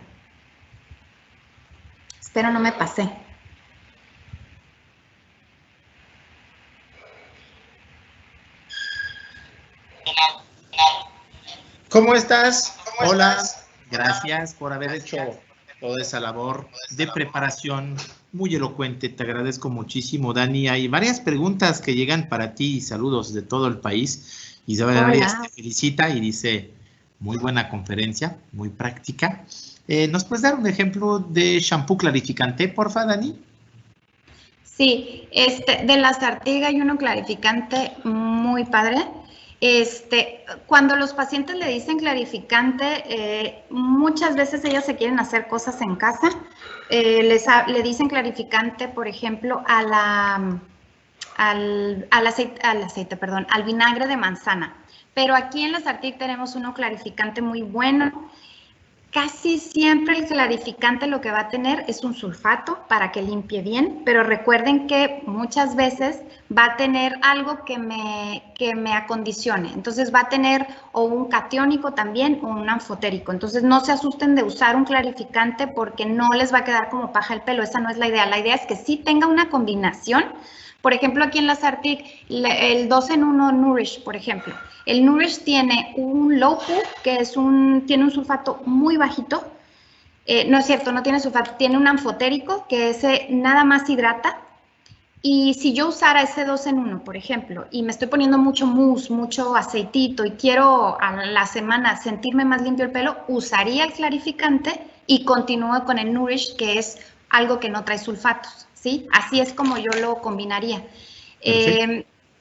Espero no me pasé. ¿Cómo estás? Hola, gracias por haber hecho toda esa labor de preparación muy elocuente. Te agradezco muchísimo, Dani. Hay varias preguntas que llegan para ti y saludos de todo el país. Isabel Arias te felicita y dice, muy buena conferencia, muy práctica. ¿Nos puedes dar un ejemplo de shampoo clarificante, porfa, Dani? Sí, de La Sartig hay uno clarificante muy padre. Cuando los pacientes le dicen clarificante, muchas veces ellos se quieren hacer cosas en casa. Le dicen clarificante, por ejemplo, al vinagre de manzana. Pero aquí en La Sartig tenemos uno clarificante muy bueno. Casi siempre el clarificante lo que va a tener es un sulfato para que limpie bien, pero recuerden que muchas veces va a tener algo que me acondicione. Entonces va a tener o un catiónico también o un anfotérico. Entonces no se asusten de usar un clarificante porque no les va a quedar como paja el pelo. Esa no es la idea. La idea es que sí tenga una combinación. Por ejemplo, aquí en la Sartic, el 2 en 1 Nourish, por ejemplo. El Nourish tiene un low poo, que tiene un sulfato muy bajito. No es cierto, no tiene sulfato, tiene un anfotérico, que ese nada más hidrata. Y si yo usara ese 2 en 1, por ejemplo, y me estoy poniendo mucho mousse, mucho aceitito, y quiero a la semana sentirme más limpio el pelo, usaría el clarificante y continúo con el Nourish, que es algo que no trae sulfatos, ¿sí? Así es como yo lo combinaría.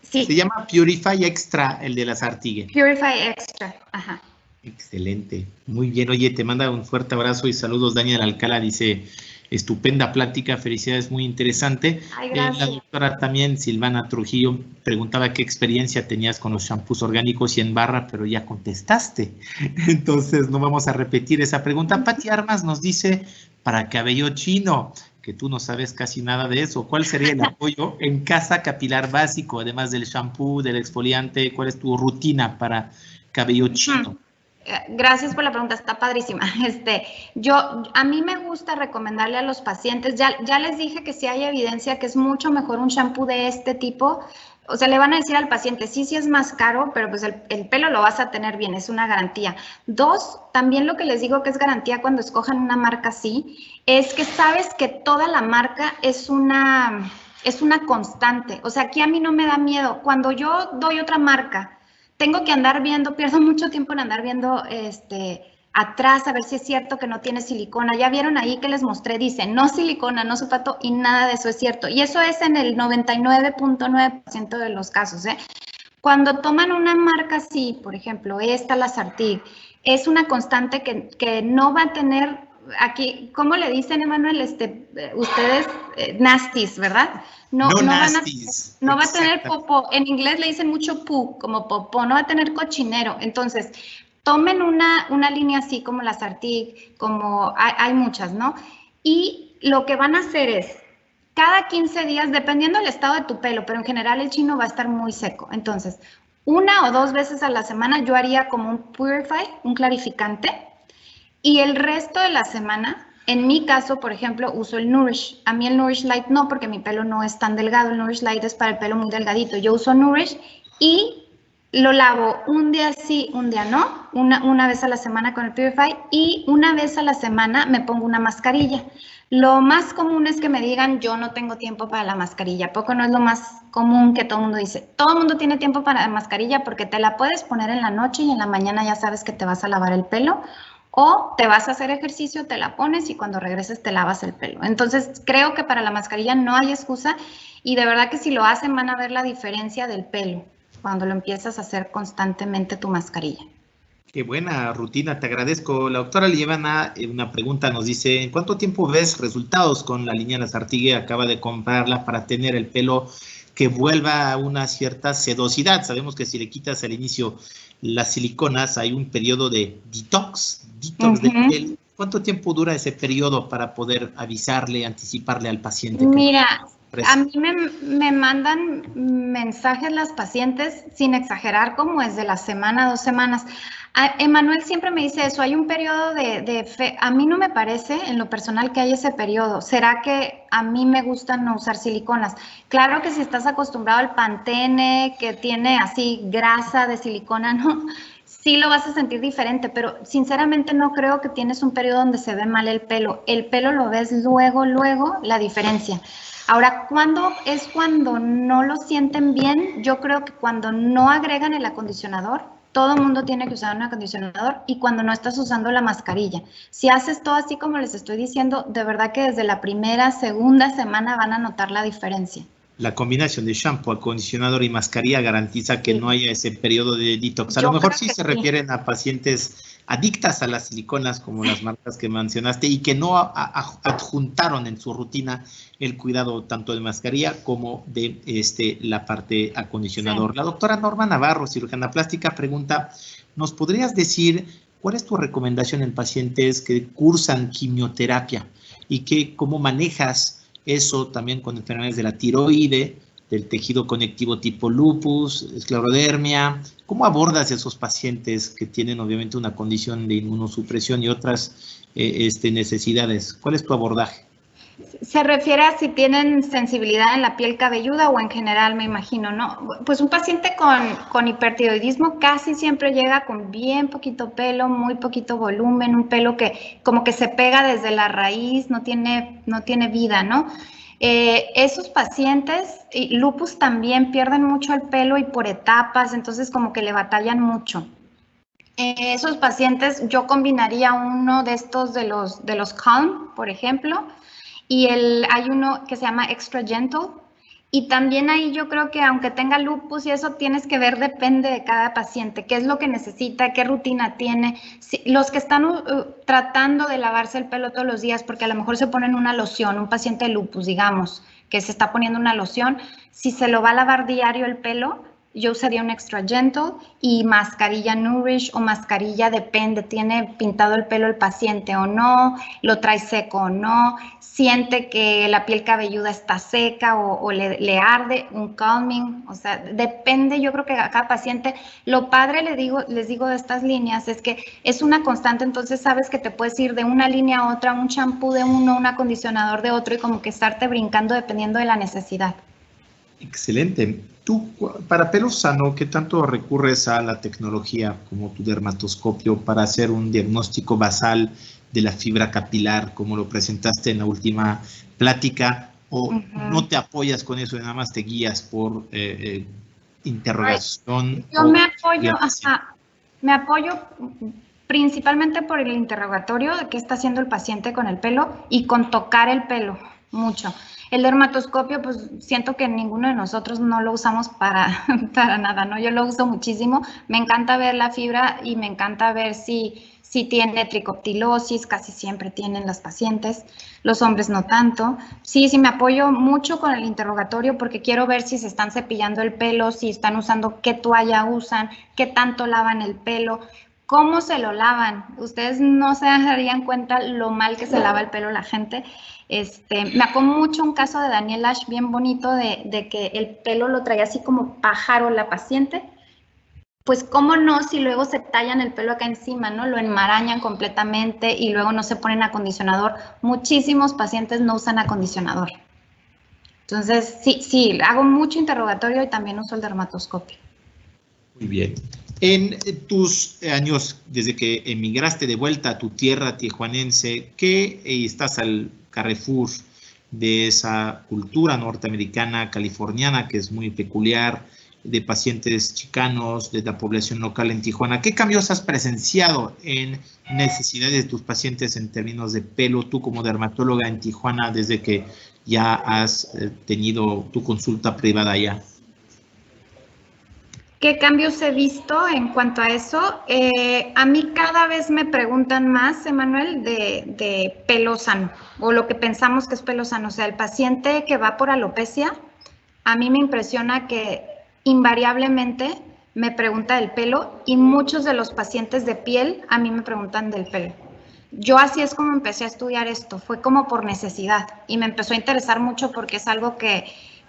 Sí. Se llama Purify Extra, el de la Sartigue. Purify Extra, ajá. Excelente, muy bien. Oye, te manda un fuerte abrazo y saludos. Daniel Alcalá dice, estupenda plática, felicidades, muy interesante. Ay, gracias. La doctora también, Silvana Trujillo, preguntaba qué experiencia tenías con los shampoos orgánicos y en barra, pero ya contestaste. Entonces no vamos a repetir esa pregunta. Pati Armas nos dice, para cabello chino, que tú no sabes casi nada de eso, ¿cuál sería el apoyo en casa capilar básico, además del shampoo, del exfoliante? ¿Cuál es tu rutina para cabello chino? Gracias por la pregunta, está padrísima. A mí me gusta recomendarle a los pacientes, ya les dije que si hay evidencia que es mucho mejor un shampoo de este tipo, o sea, le van a decir al paciente, sí es más caro, pero pues el pelo lo vas a tener bien, es una garantía. 2, también lo que les digo que es garantía cuando escojan una marca así, es que sabes que toda la marca es una constante. O sea, aquí a mí no me da miedo. Cuando yo doy otra marca, tengo que andar viendo, pierdo mucho tiempo en andar viendo atrás a ver si es cierto que no tiene silicona. Ya vieron ahí que les mostré, dice no silicona, no sulfato y nada de eso es cierto. Y eso es en el 99.9% de los casos. Cuando toman una marca así, por ejemplo, la Sartic, es una constante que no va a tener, aquí, ¿cómo le dicen, Emanuel? Ustedes, nasties, ¿verdad? No va a tener popó. En inglés le dicen mucho poo, como popó, no va a tener cochinero. Entonces, tomen una línea así como la Sartic, como hay muchas, ¿no? Y lo que van a hacer es, cada 15 días, dependiendo del estado de tu pelo, pero en general el chino va a estar muy seco. Entonces, 1 o 2 veces a la semana yo haría como un Purify, un clarificante, y el resto de la semana, en mi caso, por ejemplo, uso el Nourish. A mí el Nourish Light no, porque mi pelo no es tan delgado. El Nourish Light es para el pelo muy delgadito. Yo uso Nourish y lo lavo un día sí, un día no. Una vez a la semana con el Purify y una vez a la semana me pongo una mascarilla. Lo más común es que me digan, yo no tengo tiempo para la mascarilla. ¿Poco no es lo más común que todo el mundo dice? Todo el mundo tiene tiempo para la mascarilla porque te la puedes poner en la noche y en la mañana ya sabes que te vas a lavar el pelo. O te vas a hacer ejercicio, te la pones y cuando regreses te lavas el pelo. Entonces, creo que para la mascarilla no hay excusa y de verdad que si lo hacen van a ver la diferencia del pelo cuando lo empiezas a hacer constantemente tu mascarilla. Qué buena rutina, te agradezco. La doctora Lievana, una pregunta nos dice, ¿en cuánto tiempo ves resultados con la línea La Sartigue? Acaba de comprarla para tener el pelo que vuelva a una cierta sedosidad. Sabemos que si le quitas al inicio las siliconas, hay un periodo de detox de piel. ¿Cuánto tiempo dura ese periodo para poder avisarle, anticiparle al paciente? Mira, a mí me mandan mensajes las pacientes, sin exagerar, como es de la semana, 2 semanas. Emanuel siempre me dice eso, hay un periodo de fe. A mí no me parece, en lo personal, que hay ese periodo. ¿Será que a mí me gusta no usar siliconas? Claro que si estás acostumbrado al Pantene, que tiene así grasa de silicona, ¿no? Sí lo vas a sentir diferente, pero sinceramente no creo que tienes un periodo donde se ve mal el pelo. El pelo lo ves luego, la diferencia. Ahora, ¿cuándo es cuando no lo sienten bien? Yo creo que cuando no agregan el acondicionador. Todo el mundo tiene que usar un acondicionador y cuando no estás usando la mascarilla. Si haces todo así como les estoy diciendo, de verdad que desde la primera, segunda semana van a notar la diferencia. La combinación de shampoo, acondicionador y mascarilla garantiza que no haya ese periodo de detox. A lo mejor sí se refieren a pacientes adictas a las siliconas, como las marcas que mencionaste, y que no adjuntaron en su rutina el cuidado tanto de mascarilla como de la parte acondicionador. Sí. La doctora Norma Navarro, cirujana plástica, pregunta, ¿nos podrías decir ¿cuál es tu recomendación en pacientes que cursan quimioterapia y cómo manejas eso también con enfermedades de la tiroide, del tejido conectivo tipo lupus, esclerodermia? ¿Cómo abordas esos pacientes que tienen obviamente una condición de inmunosupresión y otras necesidades? ¿Cuál es tu abordaje? Se refiere a si tienen sensibilidad en la piel cabelluda o en general, me imagino, ¿no? Pues un paciente con hipertiroidismo casi siempre llega con bien poquito pelo, muy poquito volumen, un pelo que como que se pega desde la raíz, no tiene vida, ¿no? Esos pacientes, y lupus también pierden mucho el pelo y por etapas, entonces como que le batallan mucho. Esos pacientes yo combinaría uno de estos de los Calm, por ejemplo, y hay uno que se llama Extra Gentle, y también ahí yo creo que aunque tenga lupus y eso tienes que ver, depende de cada paciente, qué es lo que necesita, qué rutina tiene. Los que están tratando de lavarse el pelo todos los días, porque a lo mejor se ponen una loción, un paciente de lupus, digamos, que se está poniendo una loción, si se lo va a lavar diario el pelo, yo usaría un Extra Gentle y mascarilla Nourish o mascarilla, depende, tiene pintado el pelo el paciente o no, lo trae seco o no, siente que la piel cabelluda está seca o le arde, un calming, o sea, depende, yo creo que a cada paciente. Lo padre, les digo de estas líneas es que es una constante, entonces sabes que te puedes ir de una línea a otra, un champú de uno, un acondicionador de otro y como que estarte brincando dependiendo de la necesidad. Excelente. Tú, para pelo sano, ¿qué tanto recurres a la tecnología como tu dermatoscopio para hacer un diagnóstico basal de la fibra capilar, como lo presentaste en la última plática, o no te apoyas con eso y nada más te guías por interrogación? Yo me apoyo principalmente por el interrogatorio de qué está haciendo el paciente con el pelo y con tocar el pelo mucho. El dermatoscopio, pues siento que ninguno de nosotros no lo usamos para nada, ¿no? Yo lo uso muchísimo. Me encanta ver la fibra y me encanta ver si tiene tricoptilosis, casi siempre tienen las pacientes, los hombres no tanto. Sí, me apoyo mucho con el interrogatorio porque quiero ver si se están cepillando el pelo, si están usando, qué toalla usan, qué tanto lavan el pelo, cómo se lo lavan. Ustedes no se darían cuenta lo mal que se lava el pelo la gente. Me acuerdo mucho un caso de Daniel Ash bien bonito de que el pelo lo traía así como pájaro la paciente. Pues cómo no, si luego se tallan el pelo acá encima, ¿no? Lo enmarañan completamente y luego no se ponen acondicionador. Muchísimos pacientes no usan acondicionador. Entonces, sí, hago mucho interrogatorio y también uso el dermatoscopio. Muy bien. En tus años, desde que emigraste de vuelta a tu tierra tijuanense, que estás al Carrefour de esa cultura norteamericana, californiana, que es muy peculiar, de pacientes chicanos, de la población local en Tijuana, ¿qué cambios has presenciado en necesidades de tus pacientes en términos de pelo, tú como dermatóloga en Tijuana, desde que ya has tenido tu consulta privada allá? ¿Qué cambios he visto en cuanto a eso? A mí cada vez me preguntan más, Emanuel, de pelo sano, o lo que pensamos que es pelo sano. O sea, el paciente que va por alopecia, a mí me impresiona que invariablemente me pregunta del pelo y muchos de los pacientes de piel a mí me preguntan del pelo. Yo así es como empecé a estudiar esto, fue como por necesidad y me empezó a interesar mucho porque es algo que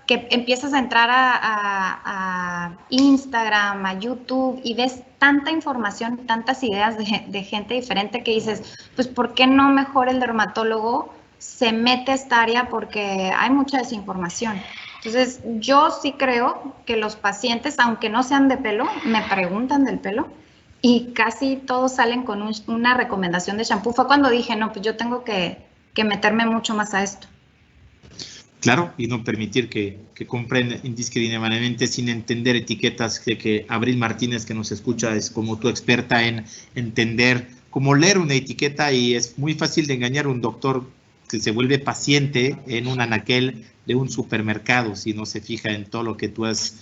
empiezas a entrar a Instagram, a YouTube y ves tanta información, tantas ideas de gente diferente que dices, pues ¿por qué no mejor el dermatólogo se mete a esta área? Porque hay mucha desinformación. Entonces, yo sí creo que los pacientes, aunque no sean de pelo, me preguntan del pelo y casi todos salen con una recomendación de shampoo. Fue cuando dije, no, pues yo tengo que meterme mucho más a esto. Claro, y no permitir que compren indiscriminadamente sin entender etiquetas, que Abril Martínez, que nos escucha, es como tu experta en entender cómo leer una etiqueta y es muy fácil de engañar a un doctor que se vuelve paciente en un anaquel de un supermercado si no se fija en todo lo que tú has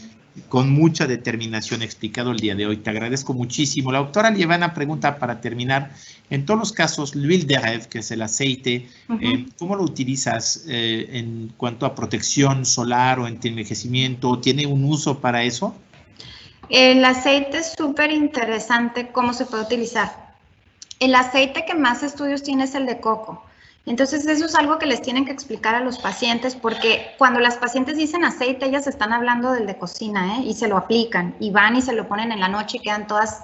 con mucha determinación explicado el día de hoy. Te agradezco muchísimo. La doctora Lievana pregunta para terminar, en todos los casos, l'huile de rêve, que es el aceite, ¿cómo lo utilizas en cuanto a protección solar o envejecimiento? ¿Tiene un uso para eso? El aceite es súper interesante, ¿cómo se puede utilizar? El aceite que más estudios tiene es el de coco. Entonces, eso es algo que les tienen que explicar a los pacientes, porque cuando las pacientes dicen aceite, ellas están hablando del de cocina, y se lo aplican, y van y se lo ponen en la noche y quedan todas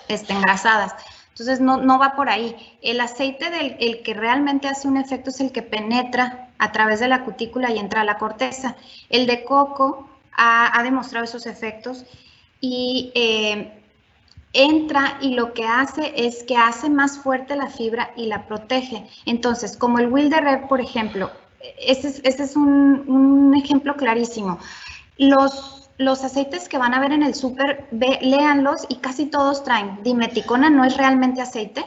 engrasadas. Entonces, no va por ahí. El aceite el que realmente hace un efecto es el que penetra a través de la cutícula y entra a la corteza. El de coco ha demostrado esos efectos y entra y lo que hace es que hace más fuerte la fibra y la protege. Entonces, como el Wilderer, por ejemplo, ese es un ejemplo clarísimo. Los aceites que van a ver en el súper, léanlos y casi todos traen dimeticona, no es realmente aceite,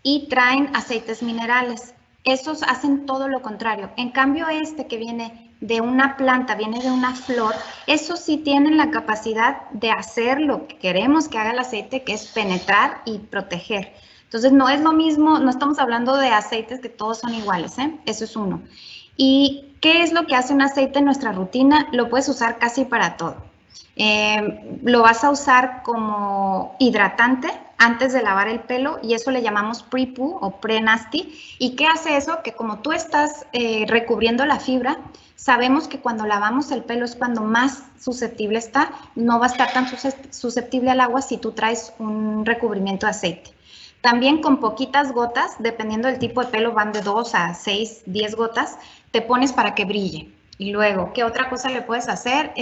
y traen aceites minerales. Esos hacen todo lo contrario. En cambio, este que viene de una planta, viene de una flor, esos sí tienen la capacidad de hacer lo que queremos que haga el aceite, que es penetrar y proteger. Entonces, no es lo mismo, no estamos hablando de aceites que todos son iguales, eso es uno. ¿Y qué es lo que hace un aceite en nuestra rutina? Lo puedes usar casi para todo. Lo vas a usar como hidratante antes de lavar el pelo y eso le llamamos pre-poo o pre-nasty. ¿Y qué hace eso? Que como tú estás recubriendo la fibra, sabemos que cuando lavamos el pelo es cuando más susceptible está, no va a estar tan susceptible al agua si tú traes un recubrimiento de aceite. También con poquitas gotas, dependiendo del tipo de pelo, van de 2 a 6, 10 gotas, te pones para que brille. Y luego, ¿qué otra cosa le puedes hacer?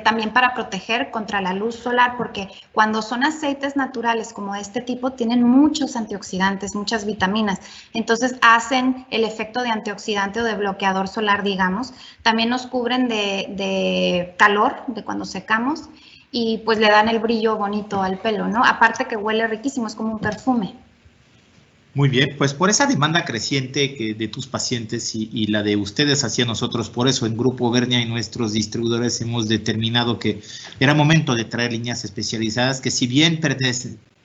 También para proteger contra la luz solar, porque cuando son aceites naturales como este tipo, tienen muchos antioxidantes, muchas vitaminas. Entonces, hacen el efecto de antioxidante o de bloqueador solar, digamos. También nos cubren de calor, de cuando secamos, y pues le dan el brillo bonito al pelo, ¿no? Aparte que huele riquísimo, es como un perfume. Muy bien, pues por esa demanda creciente que de tus pacientes y la de ustedes hacia nosotros, por eso en Grupo Auvernia y nuestros distribuidores hemos determinado que era momento de traer líneas especializadas que si bien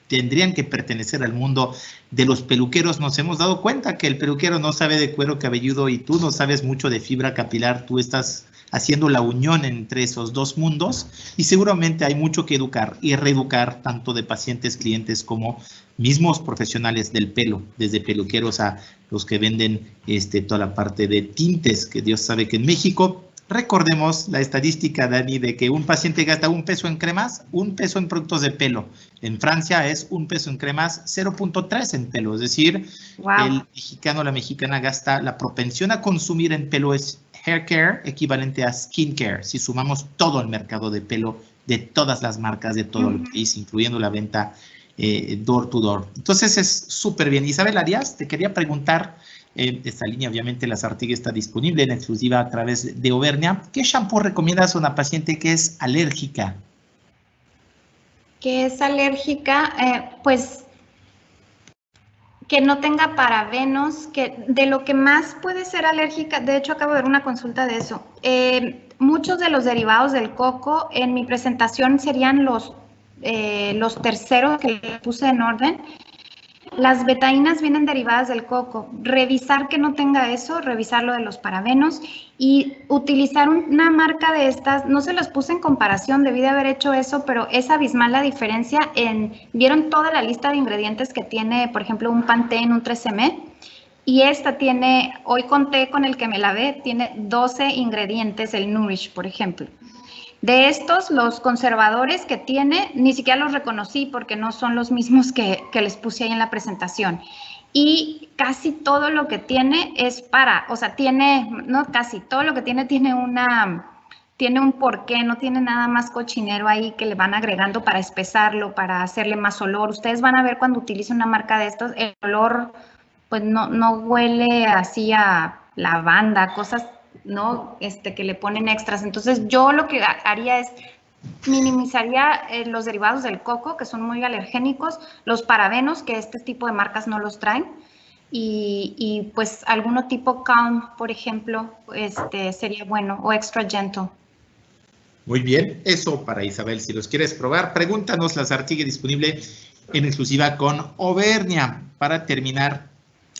tendrían que pertenecer al mundo de los peluqueros, nos hemos dado cuenta que el peluquero no sabe de cuero cabelludo y tú no sabes mucho de fibra capilar, tú estás haciendo la unión entre esos dos mundos y seguramente hay mucho que educar y reeducar tanto de pacientes, clientes como mismos profesionales del pelo, desde peluqueros a los que venden toda la parte de tintes, que Dios sabe que en México, recordemos la estadística, Dani, de que un paciente gasta 1 peso en cremas, 1 peso en productos de pelo. En Francia es 1 peso en cremas, 0.3 en pelo, es decir, wow. El mexicano, la mexicana gasta, la propensión a consumir en pelo es hair care equivalente a skin care, si sumamos todo el mercado de pelo de todas las marcas de todo el país, incluyendo la venta door to door. Entonces es súper bien. Isabel Arias, te quería preguntar, esta línea obviamente la Sartigue está disponible en exclusiva a través de Auvernia. ¿Qué shampoo recomiendas a una paciente que es alérgica? Que es alérgica, pues que no tenga parabenos, que de lo que más puede ser alérgica, de hecho acabo de ver una consulta de eso. Muchos de los derivados del coco en mi presentación serían los terceros que le puse en orden. Las betainas vienen derivadas del coco. Revisar que no tenga eso, revisar lo de los parabenos y utilizar una marca de estas. No se los puse en comparación, debí de haber hecho eso, pero es abismal la diferencia ¿vieron toda la lista de ingredientes que tiene, por ejemplo, un Pantene, un 3M? Y esta tiene, hoy conté con el que me lavé, tiene 12 ingredientes, el Nourish, por ejemplo. De estos, los conservadores que tiene, ni siquiera los reconocí porque no son los mismos que les puse ahí en la presentación. Y casi todo lo que tiene es no casi, todo lo que tiene un porqué, no tiene nada más cochinero ahí que le van agregando para espesarlo, para hacerle más olor. Ustedes van a ver cuando utilice una marca de estos, el olor pues no huele así a lavanda, cosas, ¿no? Que le ponen extras. Entonces, yo lo que haría es minimizaría los derivados del coco, que son muy alergénicos, los parabenos, que este tipo de marcas no los traen, y pues alguno tipo Calm, por ejemplo, sería bueno, o Extra Gentle. Muy bien, eso para Isabel, si los quieres probar, pregúntanos, la Sartigue disponible en exclusiva con Auvernia. Para terminar,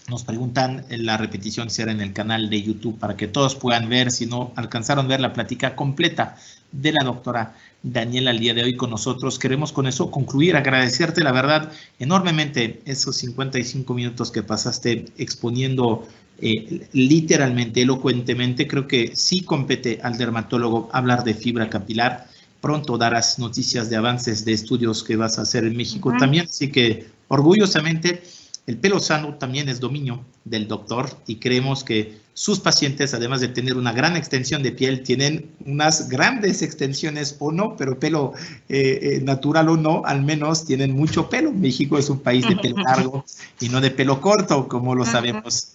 Nos preguntan, la repetición será en el canal de YouTube para que todos puedan ver, si no alcanzaron a ver la plática completa de la doctora Daniela el día de hoy con nosotros. Queremos con eso concluir, agradecerte la verdad enormemente esos 55 minutos que pasaste exponiendo literalmente, elocuentemente. Creo que sí compete al dermatólogo hablar de fibra capilar. Pronto darás noticias de avances de estudios que vas a hacer en México también, así que orgullosamente el pelo sano también es dominio del doctor y creemos que sus pacientes, además de tener una gran extensión de piel, tienen unas grandes extensiones o no, pero pelo natural o no, al menos tienen mucho pelo. México es un país de pelo largo y no de pelo corto, como lo sabemos.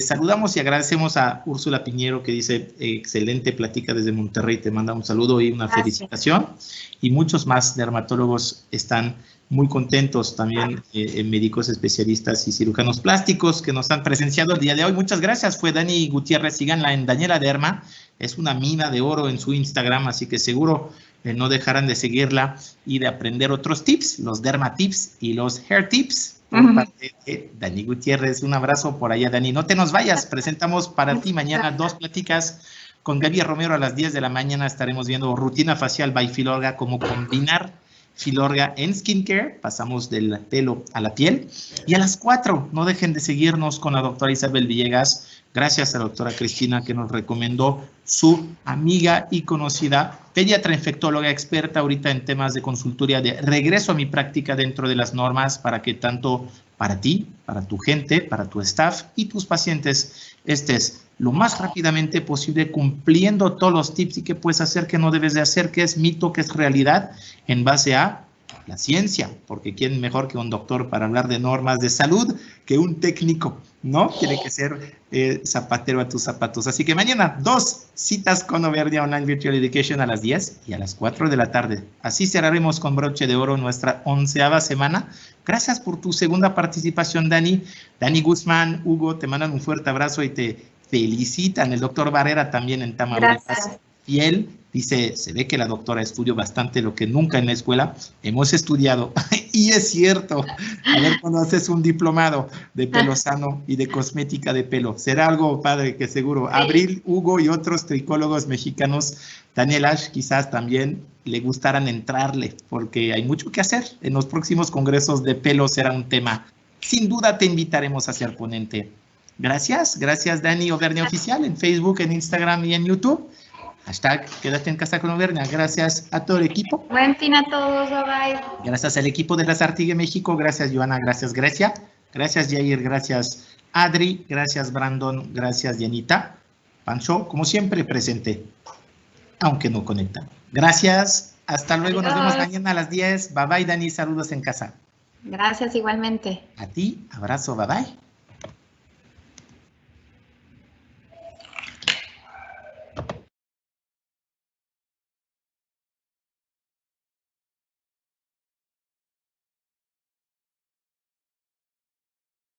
Saludamos y agradecemos a Úrsula Piñero, que dice, excelente plática desde Monterrey, te manda un saludo y una felicitación. Y muchos más dermatólogos están muy contentos, también médicos especialistas y cirujanos plásticos que nos han presenciado el día de hoy. Muchas gracias, fue Dani Gutiérrez, síganla en Daniela Derma, es una mina de oro en su Instagram, así que seguro no dejarán de seguirla y de aprender otros tips, los derma tips y los hair tips, por parte de Dani Gutiérrez. Un abrazo por allá, Dani. No te nos vayas, presentamos para ti mañana 2 pláticas con Gaby Romero a las 10 de la mañana. Estaremos viendo rutina facial by Filorga, cómo combinar Filorga en skincare, pasamos del pelo a la piel. Y a las 4, no dejen de seguirnos con la doctora Isabel Villegas. Gracias a la doctora Cristina, que nos recomendó su amiga y conocida pediatra infectóloga experta ahorita en temas de consultoría de regreso a mi práctica dentro de las normas, para que tanto para ti, para tu gente, para tu staff y tus pacientes estés lo más rápidamente posible cumpliendo todos los tips y qué puedes hacer, qué no debes de hacer, qué es mito, qué es realidad, en base a la ciencia, porque quién mejor que un doctor para hablar de normas de salud que un técnico, ¿no? Tiene que ser zapatero a tus zapatos. Así que mañana 2 citas con Auvernia Online Virtual Education a las 10 y a las 4 de la tarde. Así cerraremos con broche de oro nuestra 11ª semana. Gracias por tu segunda participación, Dani. Dani Guzmán, Hugo, te mandan un fuerte abrazo y te felicitan. El doctor Barrera también en Tamaulipas. Fiel, dice, se ve que la doctora estudió bastante lo que nunca en la escuela hemos estudiado. Y es cierto. A ver cuando haces un diplomado de pelo sano y de cosmética de pelo. Será algo padre que seguro. Sí. Abril, Hugo y otros tricólogos mexicanos, Daniel Ash, quizás también le gustaran entrarle, porque hay mucho que hacer. En los próximos congresos de pelo será un tema. Sin duda te invitaremos a ser ponente. Gracias Dani. Auvernia Oficial en Facebook, en Instagram y en YouTube. Hashtag quédate en casa con Auvernia. Gracias a todo el equipo. Buen fin a todos, bye. Gracias al equipo de las Artigue México. Gracias, Joana. Gracias, Grecia. Gracias, Jair. Gracias, Adri. Gracias, Brandon. Gracias, Dianita. Pancho, como siempre, presente, aunque no conecta. Gracias. Hasta luego. Adiós. Nos vemos mañana a las 10. Bye, bye, Dani. Saludos en casa. Gracias, igualmente. A ti. Abrazo. Bye, bye.